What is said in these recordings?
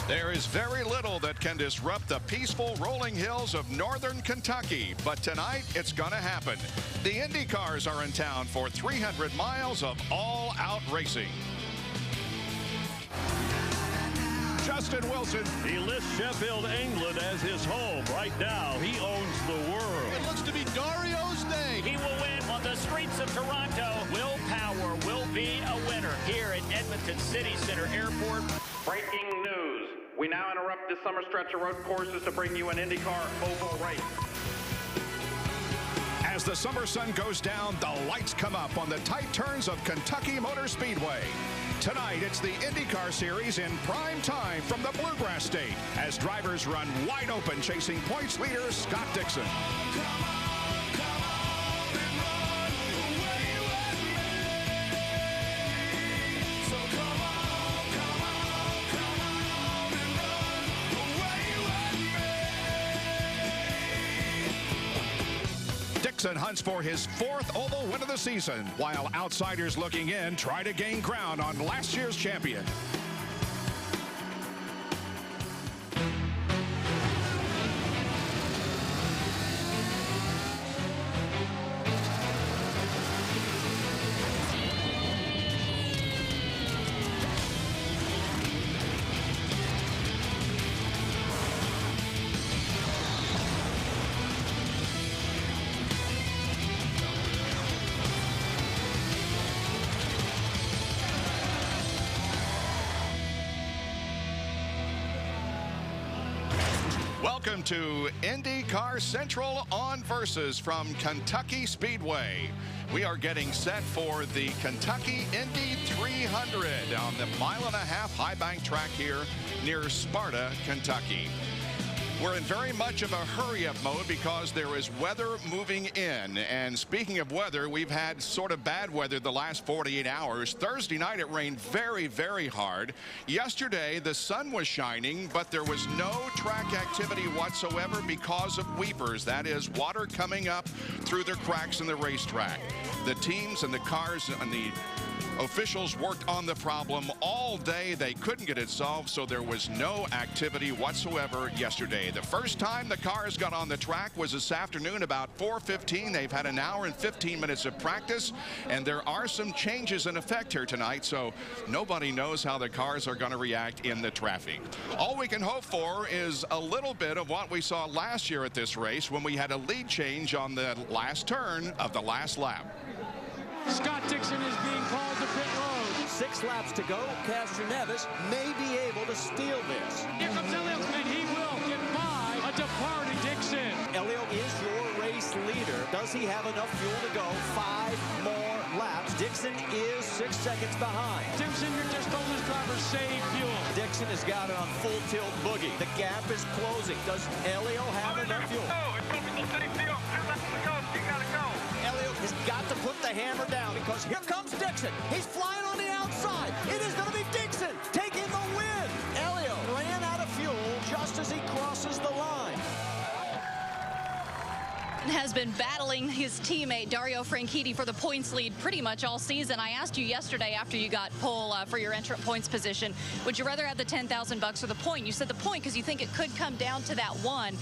There is very little that can disrupt the peaceful rolling hills of northern Kentucky, but tonight it's going to happen. The Indycars are in town for 300 miles of all-out racing. Justin Wilson. He lists Sheffield, England as his home. Right now, he owns the world. It looks to be Dario's day. He will win on the streets of Toronto. Will Power will be a winner here at Edmonton City Center Airport. Breaking news. We now interrupt this summer stretch of road courses to bring you an IndyCar oval race. As the summer sun goes down, the lights come up on the tight turns of Kentucky Motor Speedway. Tonight, it's the IndyCar Series in prime time from the Bluegrass State as drivers run wide open chasing points leader Scott Dixon. Dixon hunts for his fourth oval win of the season, while outsiders looking in try to gain ground on last year's champion. Welcome to IndyCar Central on Versus from Kentucky Speedway. We are getting set for the Kentucky Indy 300 on the mile-and-a-half high bank track here near Sparta, Kentucky. We're in very much of a hurry-up mode because there is weather moving in. And speaking of weather, we've had sort of bad weather the last 48 hours. Thursday night, it rained very, very hard. Yesterday, the sun was shining, but there was no track activity whatsoever because of weepers. That is, water coming up through the cracks in the racetrack. The teams and the cars and the officials worked on the problem all day. They couldn't get it solved, so there was no activity whatsoever yesterday. The first time the cars got on the track was this afternoon about 4:15. They've had an hour and 15 minutes of practice, and there are some changes in effect here tonight, so nobody knows how the cars are going to react in the traffic. All we can hope for is a little bit of what we saw last year at this race when we had a lead change on the last turn of the last lap. Scott Dixon is being called to pit road. 6 laps to go. Castroneves may be able to steal this. Here comes Elio, and he will get by a departing Dixon. Elio is your race leader. Does he have enough fuel to go 5 more laps? Dixon is 6 seconds behind. Dixon, you're just told his driver save fuel. Dixon has got it on full tilt boogie. The gap is closing. Does Elio have enough fuel? Elio has got to put the hammer down because here comes Dixon. He's flying on the outside. It is going to be Dixon taking the win. Elio ran out of fuel just as he crosses the line. Has been battling his teammate Dario Franchitti for the points lead pretty much all season. I asked you yesterday after you got pole for your entrant points position, would you rather have the $10,000 or the point? You said the point because you think it could come down to that one.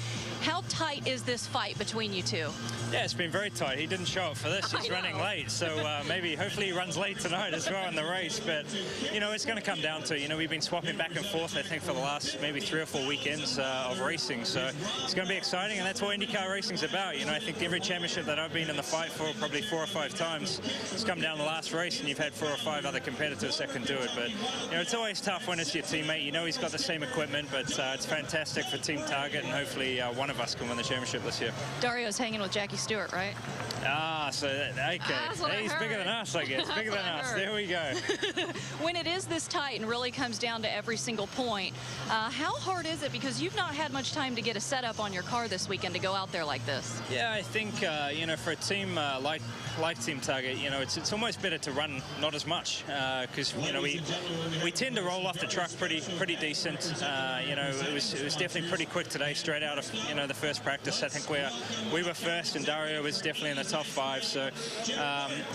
How tight is this fight between you two? Yeah, it's been very tight. He didn't show up for this. He's running late, so hopefully he runs late tonight as well in the race. But, you know, it's going to come down to, we've been swapping back and forth, I think, for the last maybe 3 or 4 weekends of racing. So it's going to be exciting, and that's what IndyCar racing's about. I think every championship that I've been in the fight for, probably 4 or 5 times, it's come down the last race, and you've had 4 or 5 other competitors that can do it. But, it's always tough when it's your teammate. He's got the same equipment, but it's fantastic for Team Target, and hopefully one of us can win the championship this year. Dario's hanging with Jackie Stewart, right? Okay. He's bigger than us, I guess. Bigger than us. There we go. When it is this tight and really comes down to every single point, how hard is it? Because you've not had much time to get a setup on your car this weekend to go out there like this. Yeah, I think, you know, for a team like Team Target, you know, it's almost better to run not as much because, you know, we tend to roll off the truck pretty decent. You know, it was definitely pretty quick today, straight out of, you know, the first practice. I think we were first, and Dario was definitely in the top 5. So,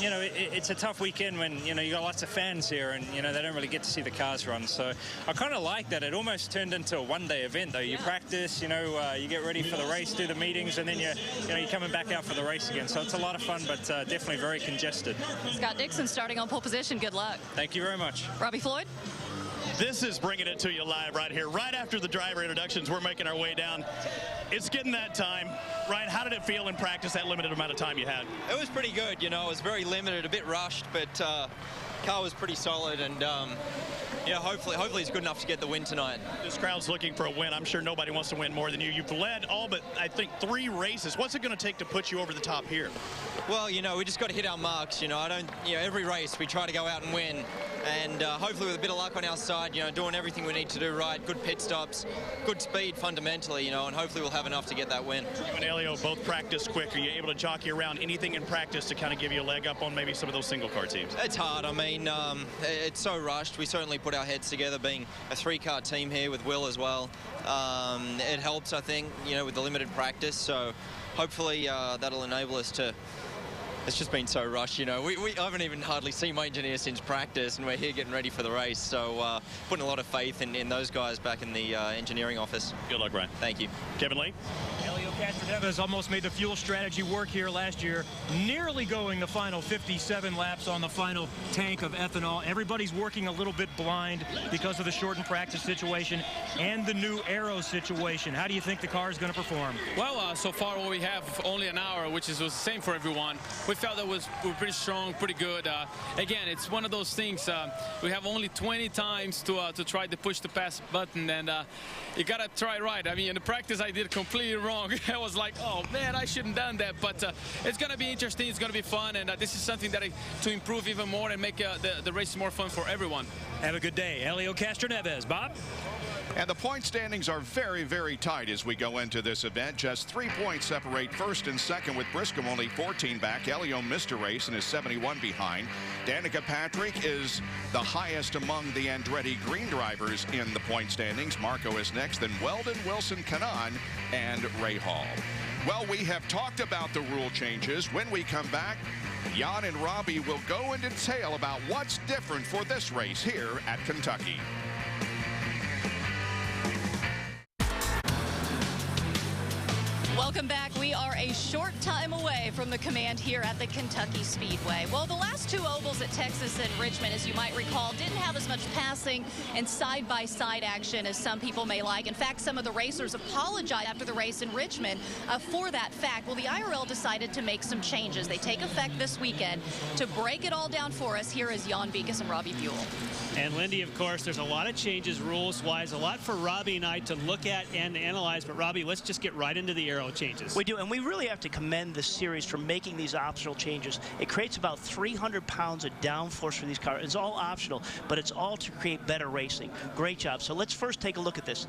you know, it's a tough weekend when, you know, you got lots of fans here, and, you know, they don't really get to see the cars run. So I kind of like that. It almost turned into a one-day event, though. You practice, you know, you get ready for the race, do the meetings, and then you're coming back out for the race again. So it's a lot of fun, but definitely very congested. Scott Dixon starting on pole position. Good luck. Thank you very much. Robbie Floyd. This is bringing it to you live right here. Right after the driver introductions, we're making our way down. It's getting that time. Ryan, how did it feel in practice, that limited amount of time you had? It was pretty good. You know, it was very limited, a bit rushed, but car was pretty solid, and yeah, hopefully it's good enough to get the win tonight. This crowd's looking for a win. I'm sure nobody wants to win more than you. You've led all but, I think, 3 races. What's it going to take to put you over the top here? Well, you know, we just got to hit our marks. You know, every race we try to go out and win, and hopefully with a bit of luck on our side, you know, doing everything we need to do right, good pit stops, good speed fundamentally, you know, and hopefully we'll have enough to get that win. You and Elio both practice quick. Are you able to jockey around anything in practice to kind of give you a leg up on maybe some of those single car teams? It's hard. I mean, it's so rushed. We certainly put our heads together, being a 3-car team here with Will as well. It helps, I think, you know, with the limited practice. So hopefully that'll enable us to. It's just been so rushed, you know. I haven't even hardly seen my engineer since practice, and we're here getting ready for the race. So putting a lot of faith in those guys back in the engineering office. Good luck, Brian. Thank you. Kevin Lee. Elio Castroneves almost made the fuel strategy work here last year, nearly going the final 57 laps on the final tank of ethanol. Everybody's working a little bit blind because of the shortened practice situation and the new aero situation. How do you think the car is going to perform? Well, so far we have only an hour, which was the same for everyone. We felt that we're pretty strong, pretty good. Again, it's one of those things. We have only 20 times to try to push the pass button, and you gotta try right. I mean, in the practice I did completely wrong. I was like, oh man, I shouldn't have done that. But it's gonna be interesting. It's gonna be fun, and this is something that to improve even more and make the race more fun for everyone. Have a good day, Elio Castroneves. Bob. And the point standings are very, very tight as we go into this event. Just 3 points separate first and second, with Briscoe only 14 back. Elio missed a race and is 71 behind. Danica Patrick is the highest among the Andretti Green drivers in the point standings. Marco is next, then Weldon, Wilson, Kanan, and Ray Hall. Well, we have talked about the rule changes. When we come back, Jan and Robbie will go into detail about what's different for this race here at Kentucky. Welcome back. We are a short time away from the command here at the Kentucky Speedway. Well, the last 2 ovals at Texas and Richmond, as you might recall, didn't have as much passing and side-by-side action as some people may like. In fact, some of the racers apologized after the race in Richmond for that fact. Well, the IRL decided to make some changes. They take effect this weekend. To break it all down for us, here is Jan Beekes and Robbie Buell. And Lindy, of course, there's a lot of changes rules-wise, a lot for Robbie and I to look at and analyze. But Robbie, let's just get right into the aero changes. We do, and we really have to commend the series for making these optional changes. It creates about 300 pounds of downforce for these cars. It's all optional, but it's all to create better racing. Great job. So let's first take a look at this.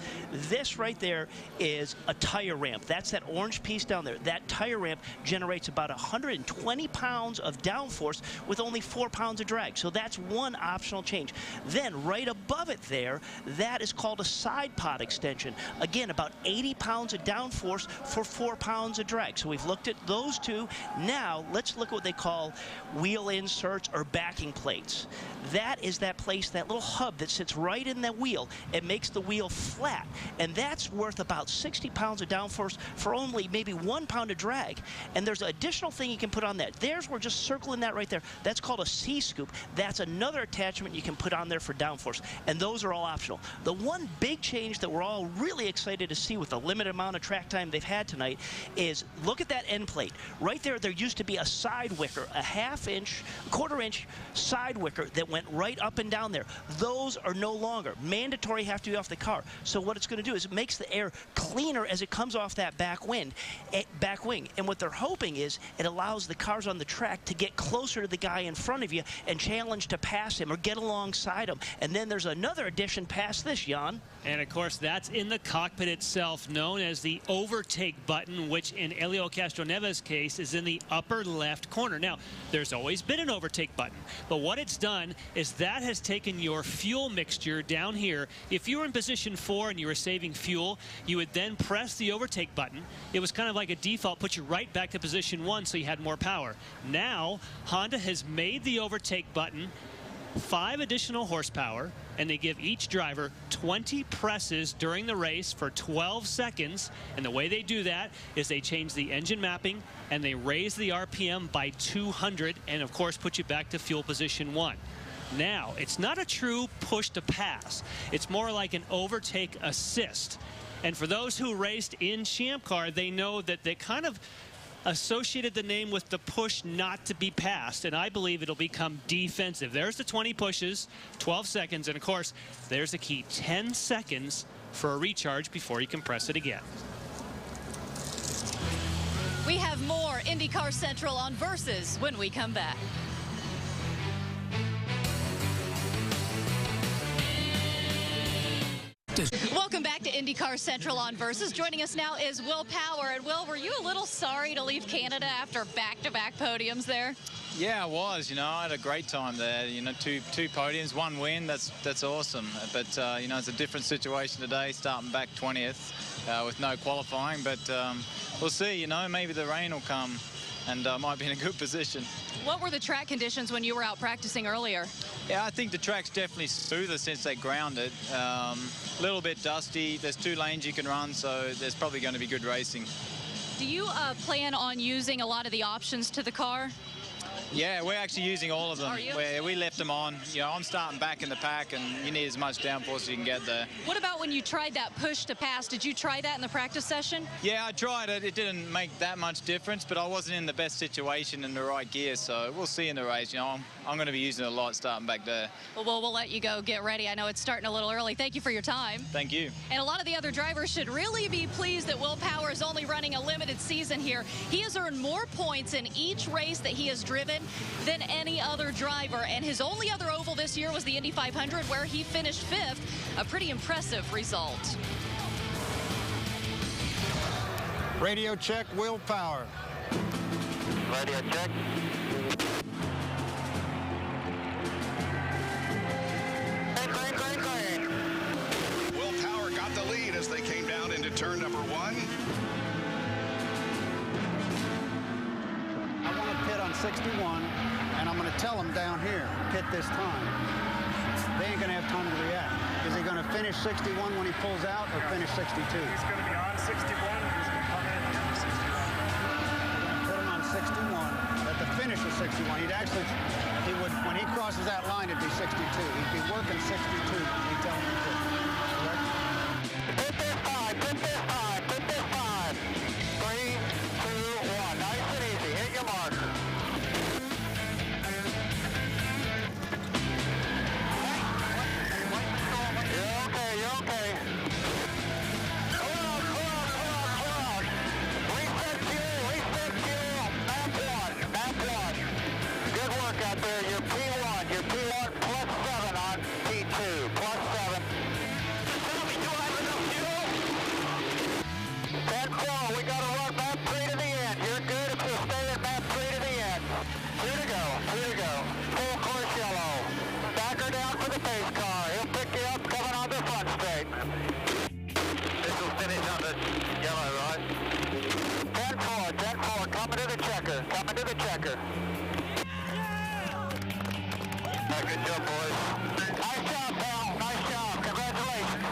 This right there is a tire ramp. That's that orange piece down there. That tire ramp generates about 120 pounds of downforce with only 4 pounds of drag. So that's one optional change. Then right above it there, that is called a side pod extension. Again, about 80 pounds of downforce for 4 pounds of drag. So we've looked at those two. Now let's look at what they call wheel inserts or backing plates. That is that place, that little hub that sits right in the wheel. It makes the wheel flat, and that's worth about 60 pounds of downforce for only maybe 1 pound of drag. And there's an additional thing you can put on that. We're just circling that right there. That's called a C-scoop. That's another attachment you can put on there for downforce, and those are all optional. The one big change that we're all really excited to see with the limited amount of track time they've had tonight is, look at that end plate. Right there, there used to be a side wicker, a quarter-inch side wicker that went right up and down there. Those are no longer mandatory, have to be off the car. So what it's going to do is it makes the air cleaner as it comes off that back wing. And what they're hoping is it allows the cars on the track to get closer to the guy in front of you and challenge to pass him or get alongside him. And then there's another addition past this, Jan. And of course, that's in the cockpit itself, known as the overtake button. button, which in Helio Castroneves' case is in the upper left corner. Now, there's always been an overtake button, but what it's done is that has taken your fuel mixture down here. If you were in position 4 and you were saving fuel, you would then press the overtake button. It was kind of like a default, put you right back to position 1 so you had more power. Now, Honda has made the overtake button 5 additional horsepower, and they give each driver 20 presses during the race for 12 seconds. And the way they do that is they change the engine mapping and they raise the RPM by 200 and of course put you back to fuel position 1. Now, it's not a true push to pass. It's more like an overtake assist. And for those who raced in Champ Car, they know that they kind of associated the name with the push not to be passed, and I believe it'll become defensive. There's the 20 pushes, 12 seconds, and of course, there's the key, 10 seconds for a recharge before you can press it again. We have more IndyCar Central on Versus when we come back. Welcome back to IndyCar Central on Versus. Joining us now is Will Power. And Will, were you a little sorry to leave Canada after back-to-back podiums there? Yeah, I was. You know, I had a great time there. You know, two podiums, 1 win. That's awesome. But you know, it's a different situation today, starting back 20th with no qualifying. But we'll see. You know, maybe the rain will come and might be in a good position. What were the track conditions when you were out practicing earlier? Yeah, I think the track's definitely smoother since they grounded. A little bit dusty. There's 2 lanes you can run, so there's probably going to be good racing. Do you plan on using a lot of the options to the car? Yeah, we're actually using all of them. Are you? We left them on. You know, I'm starting back in the pack, and you need as much downforce as you can get there. What about when you tried that push to pass? Did you try that in the practice session? Yeah, I tried it. It didn't make that much difference, but I wasn't in the best situation in the right gear, so we'll see in the race. You know, I'm going to be using it a lot starting back there. Well, we'll let you go. Get ready. I know it's starting a little early. Thank you for your time. Thank you. And a lot of the other drivers should really be pleased that Will Power is only running a limited season here. He has earned more points in each race that he has driven than any other driver, and his only other oval this year was the Indy 500, where he finished 5th, a pretty impressive result. Radio check, Will Power. Radio check. Will Power got the lead as they came down into turn number 1. I want to pit on 61, and I'm going to tell them down here, pit this time. They ain't going to have time to react. Is he going to finish 61 when he pulls out, or finish 62? He's going to be on 61. He's going to come in on 61. Put him on 61. At the finish of 61, he would, when he crosses that line, it'd be 62. He'd be working 62. We tell him to. Correct? Put this 5. Put this 5. Put this 5. 3, 2, 1. Nice and easy. Hit your mark. You're okay. You're okay. Hold on. Reset fuel. Reset fuel. Map 1. Good work out there. You're P1. You're P1 plus 7 on P2. Plus 7. Tell me, do I have enough fuel? 10-4. We got to run map 3 to the end. You're good if you stay at map 3 to the end. Here to go. Here to go. Full course yellow. Backer down for the pace car. He'll pick you up coming on the front straight. This will finish on the yellow, right? 10-4. 10-4. Coming to the checker. Coming to the checker. Good job, boys. Nice job, pal. Nice job. Congratulations.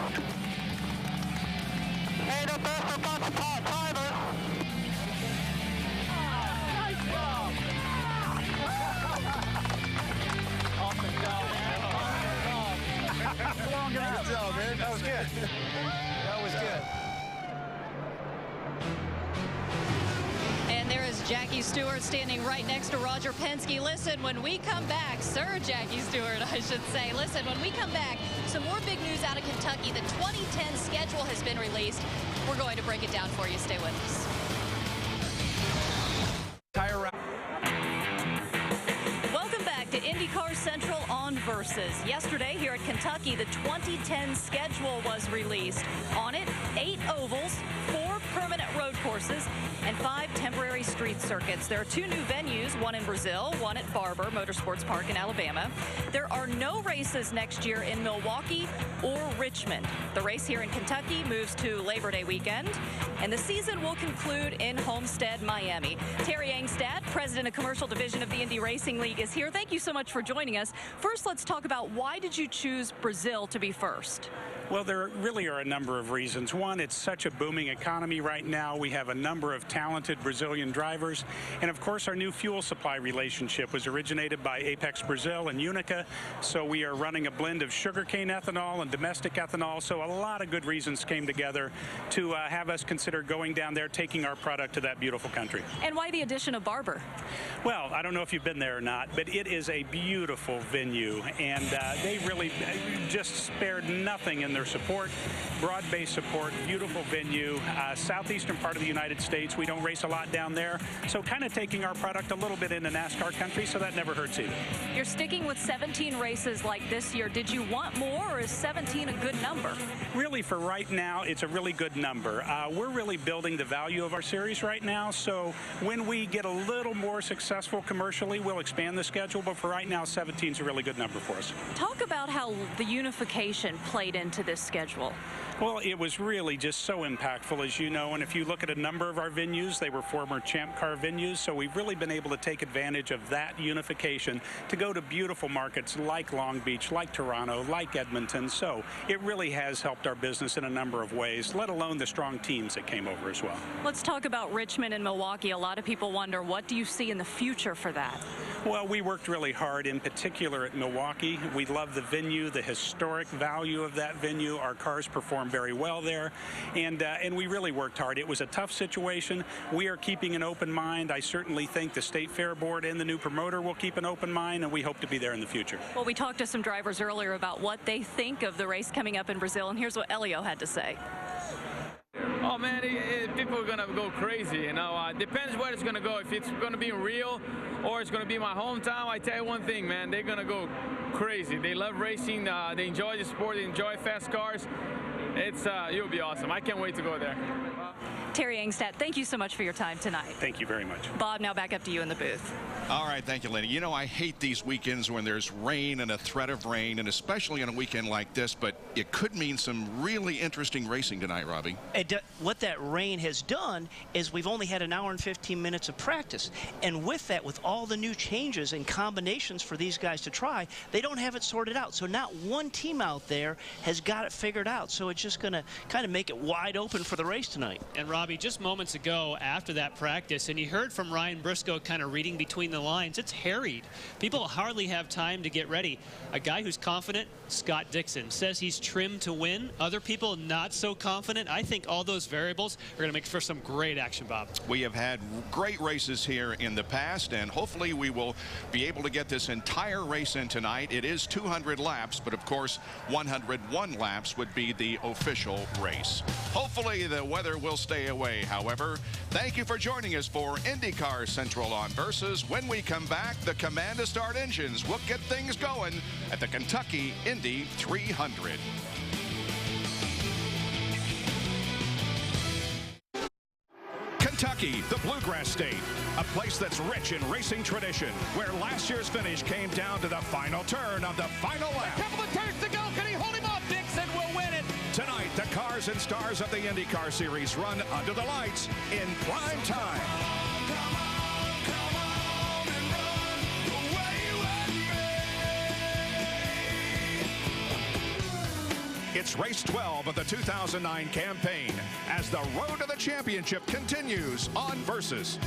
Hey, the best of bunch of part-timers. Nice job. Awesome job, man. Awesome job. Good job, man. That was good. That was good. And there is Jackie Stewart standing right next to Roger Penske. Listen, when we come back, Sir Jackie Stewart, I should say. Listen, when we come back, some more big news out of Kentucky. The 2010 schedule has been released. We're going to break it down for you. Stay with us. Welcome back to IndyCar Central on Versus. versus. Yesterday here at Kentucky, the 2010 schedule was released. On it, 8 ovals, 4 permanent road courses, and 5 temporary street circuits. There are 2 new venues, one in Brazil, one at Barber Motorsports Park in Alabama. There are no races next year in Milwaukee or Richmond. The race here in Kentucky moves to Labor Day weekend, and the season will conclude in Homestead, Miami. Terry Angstad, president of commercial division of the Indy Racing League, is here. Thank you so much for joining us. First, let's talk about why did you choose Brazil to be first? Well, there really are a number of reasons. One, it's such a booming economy right now. We have a number of talented Brazilian drivers. And of course, our new fuel supply relationship was originated by Apex Brazil and Unica. So we are running a blend of sugarcane ethanol and domestic ethanol. So a lot of good reasons came together to have us consider going down there, taking our product to that beautiful country. And why the addition of Barber? Well, I don't know if you've been there or not, but it is a beautiful venue. And they really just spared nothing in their support, broad-based support, beautiful venue, southeastern part of the United States. We don't race a lot down there, so kind of taking our product a little bit into NASCAR country, so that never hurts either. You're sticking with 17 races like this year. Did you want more, or is 17 a good number? Really, for right now, it's a really good number. We're really building the value of our series right now, so when we get a little more successful commercially, we'll expand the schedule, but for right now, 17 is a really good number for us. Talk about how the unification played into this schedule. Well, it was really just so impactful, as you know, and if you look at a number of our venues, they were former Champ Car venues, so we've really been able to take advantage of that unification to go to beautiful markets like Long Beach, like Toronto, like Edmonton, so it really has helped our business in a number of ways, let alone the strong teams that came over as well. Let's talk about Richmond and Milwaukee. A lot of people wonder, what do you see in the future for that? Well, we worked really hard, in particular at Milwaukee. We love the venue, the historic value of that venue. Our cars perform very well there, and we really worked hard. It was a tough situation. We are keeping an open mind. I certainly think the State Fair Board and the new promoter will keep an open mind, and we hope to be there in the future. Well, we talked to some drivers earlier about what they think of the race coming up in Brazil, and here's what Elio had to say. Oh man, people are gonna go crazy, you know. Depends where it's gonna go. If it's gonna be in Rio or it's gonna be my hometown, I tell you one thing, man, they're gonna go crazy. They love racing, they enjoy the sport, they enjoy fast cars. It'll be awesome. I can't wait to go there. Terry Angstad, thank you so much for your time tonight. Thank you very much. Bob, now back up to you in the booth. All right, thank you, Lenny. You know, I hate these weekends when there's rain and a threat of rain, and especially on a weekend like this, but it could mean some really interesting racing tonight, Robbie. What that rain has done is we've only had an hour and 15 minutes of practice, and with that, with all the new changes and combinations for these guys to try, they don't have it sorted out. So not one team out there has got it figured out, so it's just going to kind of make it wide open for the race tonight. And Robbie, just moments ago after that practice, and you heard from Ryan Briscoe kind of reading between the lines, it's harried. People hardly have time to get ready. A guy who's confident, Scott Dixon, says he's trimmed to win. Other people not so confident. I think all those variables are going to make for some great action, Bob. We have had great races here in the past, and hopefully we will be able to get this entire race in tonight. It is 200 laps, but of course 101 laps would be the official race. Hopefully the weather will stay away, however. Thank you for joining us for IndyCar Central on Versus. When we come back, the command to start engines will get things going at the Kentucky Indy 300. Kentucky, the Bluegrass State, a place that's rich in racing tradition, where last year's finish came down to the final turn of the final lap. A couple of turns to go. Can he hold him off? Dixon will win it. Tonight, the cars and stars of the IndyCar Series run under the lights in prime time. It's race 12 of the 2009 campaign as the road to the championship continues on Versus.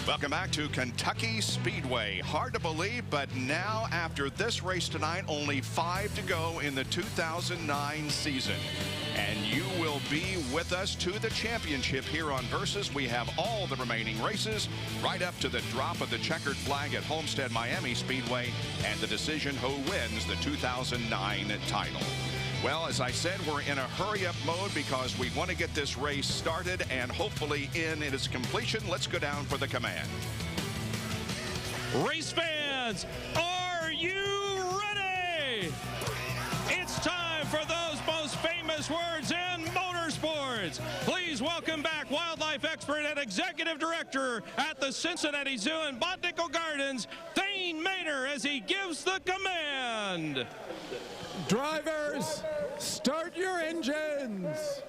Welcome back to Kentucky Speedway. Hard to believe, but now after this race tonight, only 5 to go in the 2009 season. And you will be with us to the championship here on Versus. We have all the remaining races right up to the drop of the checkered flag at Homestead Miami Speedway and the decision who wins the 2009 title. Well, as I said, we're in a hurry-up mode because we want to get this race started and hopefully in its completion. Let's go down for the command. Race fans, are you ready? It's time for those most famous words in motorsports. Please welcome back wildlife expert and executive director at the Cincinnati Zoo and Botanical Gardens, Thane Maynor, as he gives the command. Drivers, start your engines.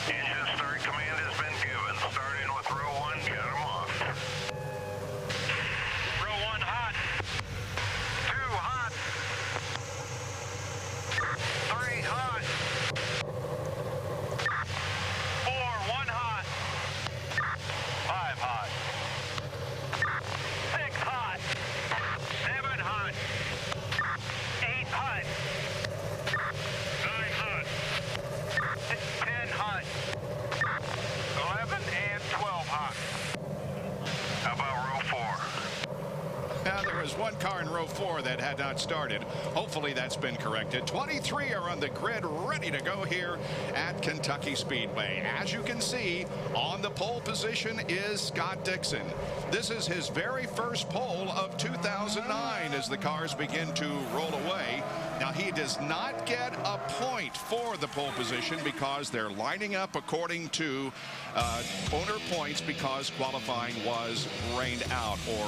Engine start command has been given. Starting with row 1, get them off. Row 1 hot. 2 hot. 3 hot. 4, 1 hot. 5 hot. 6 hot. 7 hot. 8 hot. 9 hot. 10 hot. 11 and 12 hot. How about row 4? Now, there was one car in row 4 that had not started. Hopefully that's been corrected. 23 are on the grid ready to go here at Kentucky Speedway. As you can see, on the pole position is Scott Dixon. This is his very first pole of 2009 as the cars begin to roll away. Now, he does not get a point for the pole position because they're lining up according to owner points because qualifying was rained out or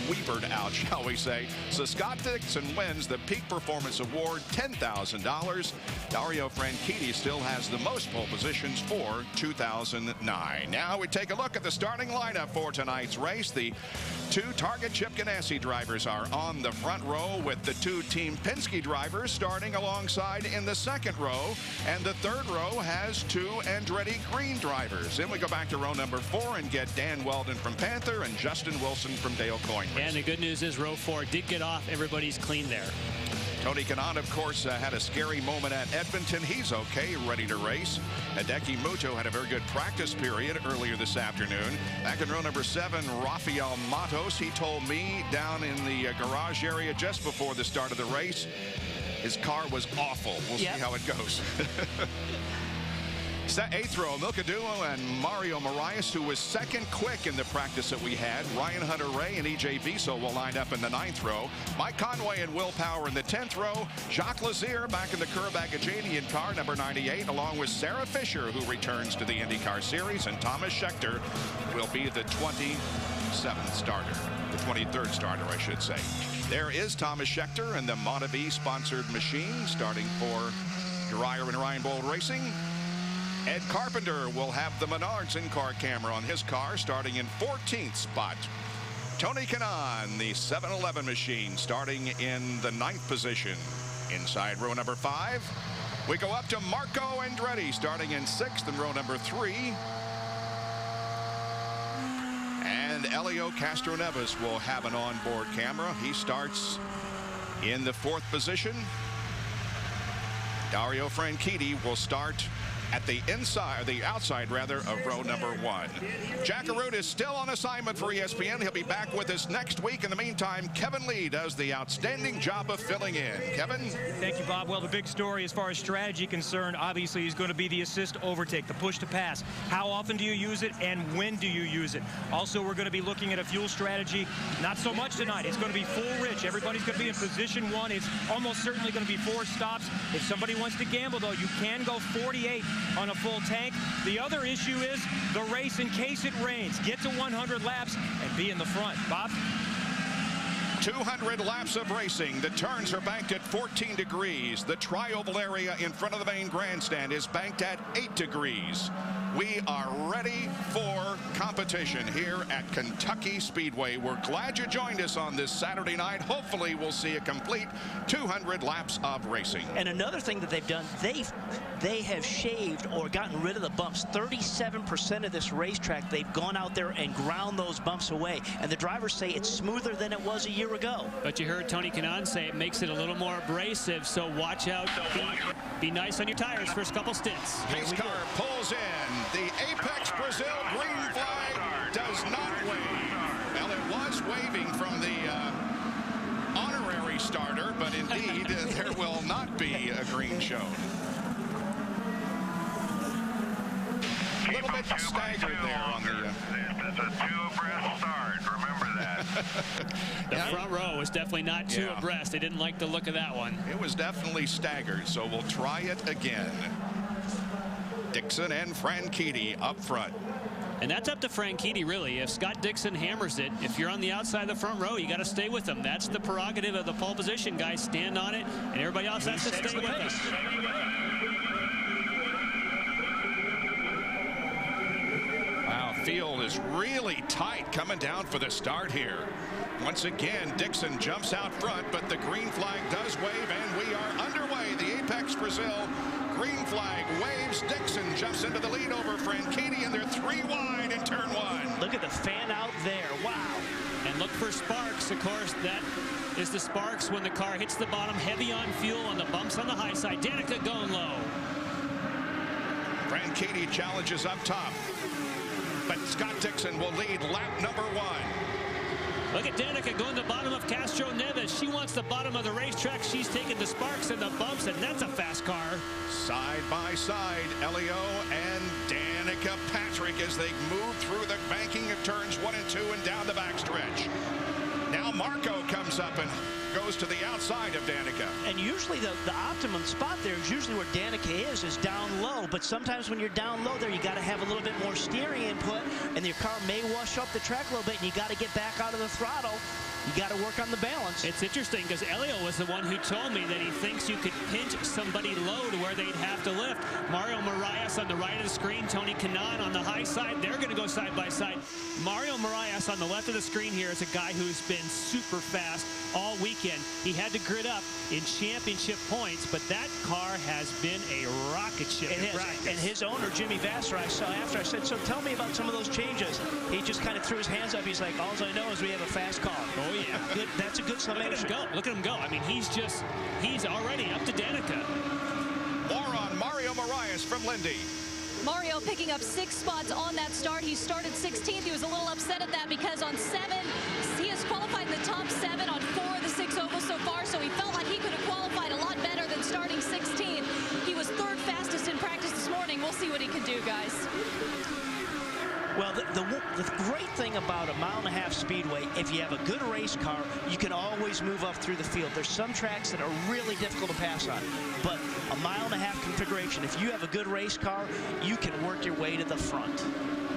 weavered out, shall we say. So Scott Dixon wins the Peak Performance Award, $10,000. Dario Franchitti still has the most pole positions for 2009. Now we take a look at the starting lineup for tonight's race. The 2 Target Chip Ganassi drivers are on the front row with the 2 Team Penske drivers starting alongside in the second row. And the third row has 2 Andretti Green drivers. Then we go back to row number 4 and get Dan Weldon from Panther and Justin Wilson from Dale Coyne. And the good news is row 4 did get off. Everybody's clean there. Tony Kanaan, of course, had a scary moment at Edmonton. He's okay, ready to race. Hideki Muto had a very good practice period earlier this afternoon. Back in row number 7, Rafael Matos. He told me down in the garage area just before the start of the race, his car was awful. We'll see how it goes. 8th row, Milka Duo and Mario Marias, who was second quick in the practice that we had. Ryan Hunter-Ray and E.J. Wiesel will line up in the 9th row. Mike Conway and Will Power in the 10th row. Jacques Lazier back in the Curragh-Agajanian car, number 98, along with Sarah Fisher, who returns to the IndyCar Series, and Thomas Schechter will be the 27th starter. The 23rd starter, I should say. There is Thomas Schechter in the Montevis-sponsored machine, starting for Dreyer and Ryan Bold Racing. Ed Carpenter will have the Menards in-car camera on his car, starting in 14th spot. Tony Kanaan, the 711 machine, starting in the 9th position. Inside row number 5, we go up to Marco Andretti, starting in 6th in row number 3. And Elio Castroneves will have an onboard camera. He starts in the 4th position. Dario Franchitti will start at the outside rather, of row number 1. Jack Arute is still on assignment for ESPN. He'll be back with us next week. In the meantime, Kevin Lee does the outstanding job of filling in. Kevin? Thank you, Bob. Well, the big story as far as strategy concerned, obviously, is going to be the assist overtake, the push to pass. How often do you use it, and when do you use it? Also, we're going to be looking at a fuel strategy. Not so much tonight. It's going to be full rich. Everybody's going to be in position 1. It's almost certainly going to be 4 stops. If somebody wants to gamble, though, you can go 48 on a full tank. The other issue is the race in case it rains. Get to 100 laps and be in the front. Bob? 200 laps of racing. The turns are banked at 14 degrees. The tri-oval area in front of the main grandstand is banked at 8 degrees. We are ready for competition here at Kentucky Speedway. We're glad you joined us on this Saturday night. Hopefully we'll see a complete 200 laps of racing. And another thing that they've done, they have shaved or gotten rid of the bumps. 37% of this racetrack, they've gone out there and ground those bumps away. And the drivers say it's smoother than it was a year ago. But you heard Tony Kanaan say it makes it a little more abrasive, so watch out. Be nice on your tires first couple stints. Pace car pulls in. The Apex Brazil green flag does not wave. Well, it was waving from the honorary starter, but indeed there will not be a green shown. A little bit staggered there on the... It's a two-abreast start. Remember that. The front row was definitely not two abreast. They didn't like the look of that one. It was definitely staggered, so we'll try it again. Dixon and Franchitti up front. And that's up to Franchitti, really. If Scott Dixon hammers it, if you're on the outside of the front row, you got to stay with him. That's the prerogative of the pole position guys. Stand on it, and everybody else has to stay with him. Wow, field is really tight coming down for the start here. Once again, Dixon jumps out front, but the green flag does wave, and we are underway. The Apex Brazil green flag waves. Dixon jumps into the lead over Franchitti, and they're 3 wide in turn 1. Look at the fan out there. Wow. And look for sparks. Of course, that is the sparks when the car hits the bottom, heavy on fuel on the bumps on the high side. Danica going low. Franchitti challenges up top, but Scott Dixon will lead lap number 1. Look at Danica going to the bottom of Castro Neves. She wants the bottom of the racetrack. She's taking the sparks and the bumps, and that's a fast car. Side by side, Elio and Danica Patrick as they move through the banking of turns 1 and 2 and down the backstretch. Now Marco comes up and goes to the outside of Danica. And usually the optimum spot there is usually where Danica is down low. But sometimes when you're down low there, you got to have a little bit more steering input, and your car may wash up the track a little bit, and you got to get back out of the throttle. You got to work on the balance. It's interesting because Elio was the one who told me that he thinks you could pinch somebody low to where they'd have to lift. Mario Marias on the right of the screen, Tony Kanaan on the high side. They're going to go side by side. Mario Marias on the left of the screen here is a guy who's been super fast all weekend. He had to grit up in championship points, but that car has been a rocket ship in practice. And his owner, Jimmy Vassar, I saw after, I said, so tell me about some of those changes. He just kind of threw his hands up. He's like, all I know is we have a fast car. Oh, yeah. Good, that's a good summation. Look at him go. Look at him go. I mean, he's already up to Danica. More on Mario Marias from Lindy. Mario picking up 6 spots on that start. He started 16th. He was a little upset at that because on 7, he has qualified in the top 7 on 4 of the 6 ovals so far, so he felt like he could have qualified a lot better than starting 16th. He was 3rd fastest in practice this morning. We'll see what he can do, guys. Well, the great thing about a 1.5 mile speedway, if you have a good race car, you can always move up through the field. There's some tracks that are really difficult to pass on, but a 1.5 mile configuration, if you have a good race car, you can work your way to the front.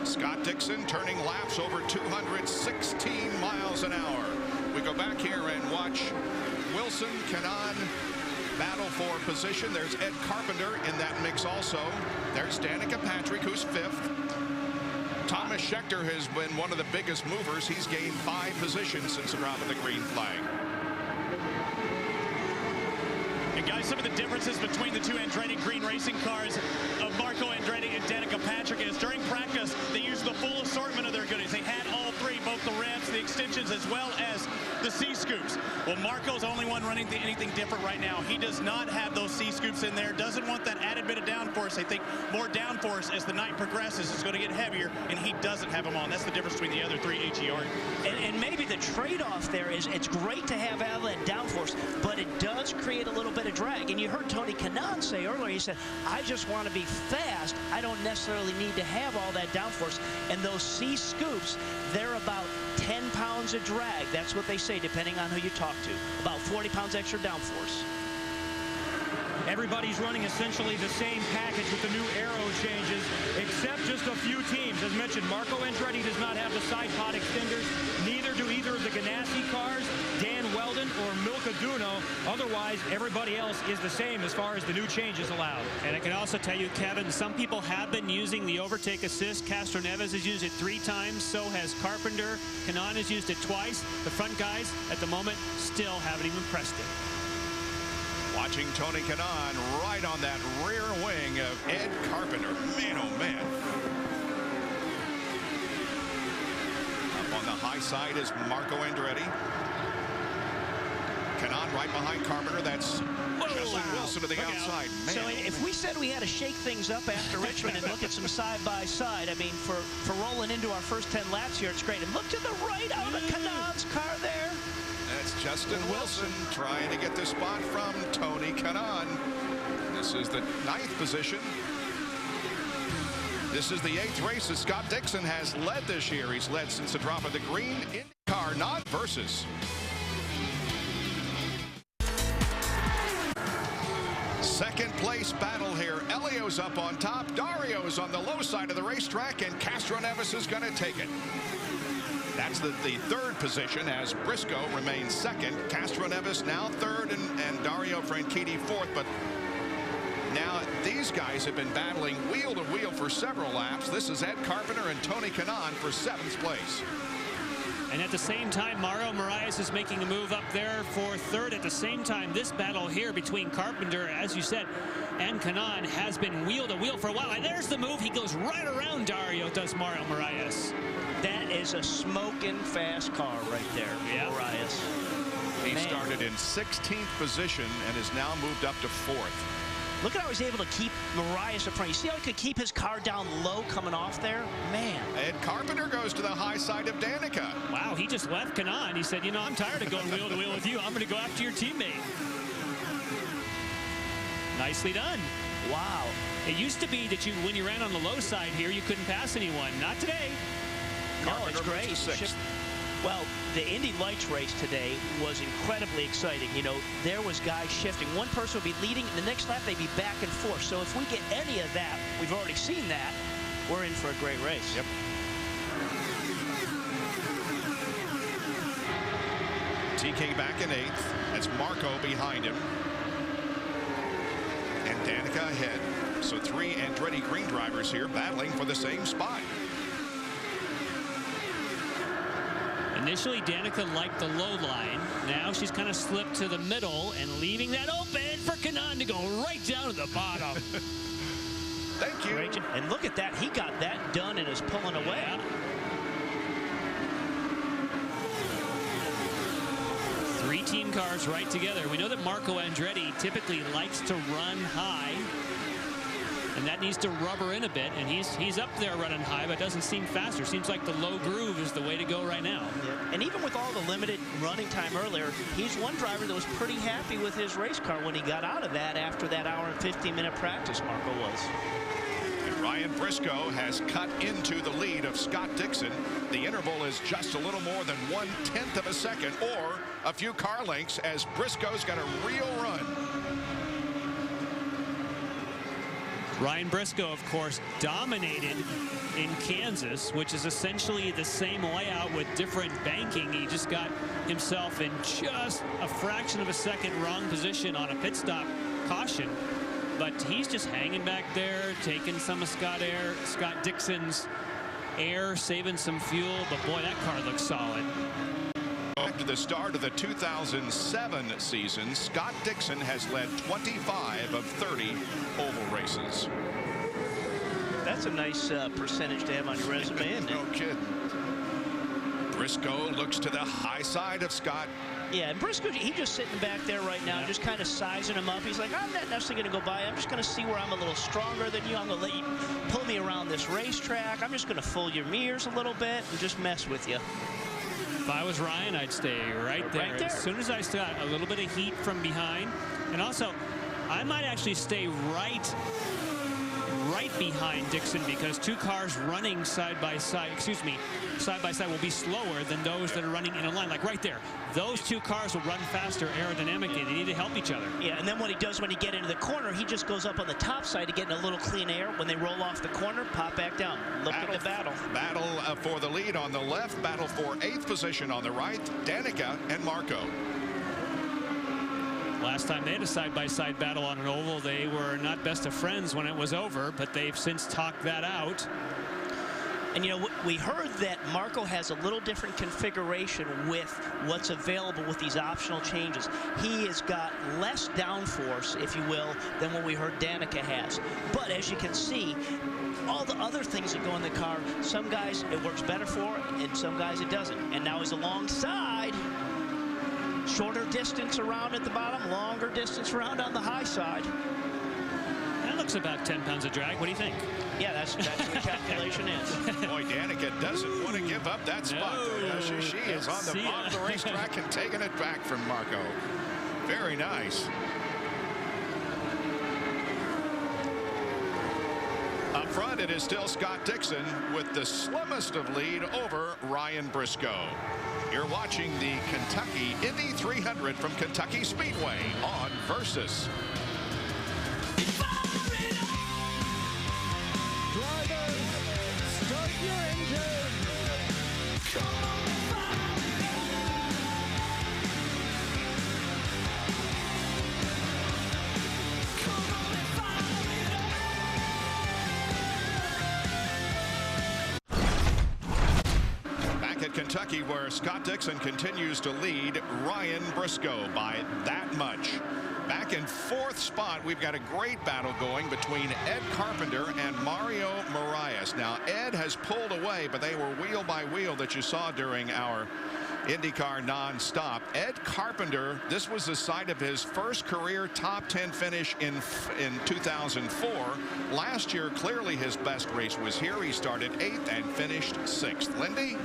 Scott Dixon turning laps over 216 miles an hour. We go back here and watch Wilson, Kanaan battle for position. There's Ed Carpenter in that mix also. There's Danica Patrick, who's 5th. Thomas Schechter has been one of the biggest movers. He's gained 5 positions since the drop of the green flag. And guys, some of the differences between the 2 Andretti green racing cars of Marco Andretti and Danica Patrick is during practice, they used the full assortment of their goodies. They had all 3, both the ramps, the extensions, as well as the C-scoops. Well, Marco's the only one running anything different right now. He does not have those C-scoops in there, doesn't want that added bit of downforce. I think more downforce as the night progresses is going to get heavier, and he doesn't have them on. That's the difference between the other 3 HER. And maybe the trade-off there is it's great to have all that downforce, but it does create a little bit of drag. And you heard Tony Kanaan say earlier, he said, I just want to be fast. I don't necessarily need to have all that downforce. And those C-scoops, they're about 10 pounds of drag. That's what they say, depending on who you talk to. About 40 pounds extra downforce. Everybody's running essentially the same package with the new aero changes, except just a few teams. As mentioned, Marco Andretti does not have the side pod extenders. Neither do either of the Ganassi cars. Dan Weldon or Milkaduno. Otherwise, everybody else is the same as far as the new changes allowed. And I can also tell you, Kevin, some people have been using the overtake assist. Castro Neves has used it 3 times. So has Carpenter. Kanaan has used it twice. The front guys, at the moment, still haven't even pressed it. Watching Tony Kanaan right on that rear wing of Ed Carpenter. Man, oh man. Up on the high side is Marco Andretti. Kanaan right behind Carpenter. That's Justin Wilson to the outside. Man, so if we said we had to shake things up after Richmond and look at some side-by-side, I mean, for rolling into our first 10 laps here, it's great. And look to the right out of Kanaan's car there. That's Justin Wilson trying to get the spot from Tony Kanaan. This is the 9th position. This is the 8th race that Scott Dixon has led this year. He's led since the drop of the green. Indycar not versus. Second place battle here. Elio's up on top. Dario's on the low side of the racetrack, and Castro Neves is going to take it. That's the 3rd position as Briscoe remains 2nd. Castro Neves now 3rd and Dario Franchitti 4th. But now these guys have been battling wheel to wheel for several laps. This is Ed Carpenter and Tony Kanaan for 7th place. And at the same time, Mauro Moraes is making a move up there for 3rd. At the same time, this battle here between Carpenter, as you said, and Kanaan has been wheel to wheel for a while. And there's the move. He goes right around Dario, does Mauro Moraes. That is a smoking fast car right there, yeah. Moraes. He started in 16th position and is now moved up to 4th. Look at how he's able to keep Moraes up front. You see how he could keep his car down low coming off there? Man. Ed Carpenter goes to the high side of Danica. Wow, he just left Kanaan. He said, you know, I'm tired of going wheel to wheel with you. I'm going to go after your teammate. Nicely done. Wow. It used to be that when you ran on the low side here, you couldn't pass anyone. Not today. No, it's great. Well, the Indy Lights race today was incredibly exciting. You know, there was guys shifting. One person would be leading, and the next lap they'd be back and forth. So if we get any of that, we've already seen that, we're in for a great race. Yep. TK back in 8th. That's Marco behind him. And Danica ahead. So 3 Andretti Green drivers here battling for the same spot. Initially, Danica liked the low line. Now she's kind of slipped to the middle and leaving that open for Kanaan to go right down to the bottom. Thank you. Great. And look at that. He got that done and is pulling away. Yeah. 3 team cars right together. We know that Marco Andretti typically likes to run high. And that needs to rubber in a bit, and he's up there running high, but doesn't seem faster. Seems like the low groove is the way to go right now. Yeah. And even with all the limited running time earlier, he's one driver that was pretty happy with his race car when he got out of that after that hour and 15-minute practice, Marco was. And Ryan Briscoe has cut into the lead of Scott Dixon. The interval is just a little more than 1/10 of a second, or a few car lengths, as Briscoe's got a real run. Ryan Briscoe, of course, dominated in Kansas, which is essentially the same layout with different banking. He just got himself in just a fraction of a second wrong position on a pit stop caution. But he's just hanging back there, taking some of Scott Dixon's air, saving some fuel. But boy, that car looks solid. After the start of the 2007 season, Scott Dixon has led 25 of 30 oval races. That's a nice percentage to have on your resume, isn't it? No kidding. Briscoe looks to the high side of Scott. Yeah, and Briscoe, he's just sitting back there right now, just kind of sizing him up. He's like, I'm not necessarily going to go by. I'm just going to see where I'm a little stronger than you. I'm going to let you pull me around this racetrack. I'm just going to fool your mirrors a little bit and just mess with you. If I was Ryan, I'd stay right there. Right there. As soon as I got a little bit of heat from behind. And also, I might actually stay right behind Dixon, because 2 cars running side by side will be slower than those that are running in a line, like right there. Those 2 cars will run faster aerodynamically. They need to help each other. Yeah, and then what he does when he get into the corner, he just goes up on the top side to get in a little clean air. When they roll off the corner, pop back down. Look at the battle. Battle for the lead on the left. Battle for 8th position on the right. Danica and Marco. Last time they had a side-by-side battle on an oval, they were not best of friends when it was over, but they've since talked that out. And, you know, we heard that Marco has a little different configuration with what's available with these optional changes. He has got less downforce, if you will, than what we heard Danica has. But as you can see, all the other things that go in the car, some guys it works better for, and some guys it doesn't. And now he's alongside. Shorter distance around at the bottom, longer distance around on the high side. That looks about 10 pounds of drag. What do you think? Yeah, that's what the calculation is. Boy, Danica doesn't want to give up that spot. She is on the bottom of the racetrack and taking it back from Marco. Very nice. Up front, it is still Scott Dixon with the slimmest of lead over Ryan Briscoe. You're watching the Kentucky Indy 300 from Kentucky Speedway on Versus. Start your engine. Back at Kentucky, where Scott Dixon continues to lead Ryan Briscoe by that much. Back in fourth spot, we've got a great battle going between Ed Carpenter and Mario Moraes. Now, Ed has pulled away, but they were wheel by wheel that you saw during our IndyCar nonstop. Ed Carpenter, this was the site of his first career top 10 finish in 2004. Last year, clearly his best race was here. He started 8th and finished 6th. Lindy?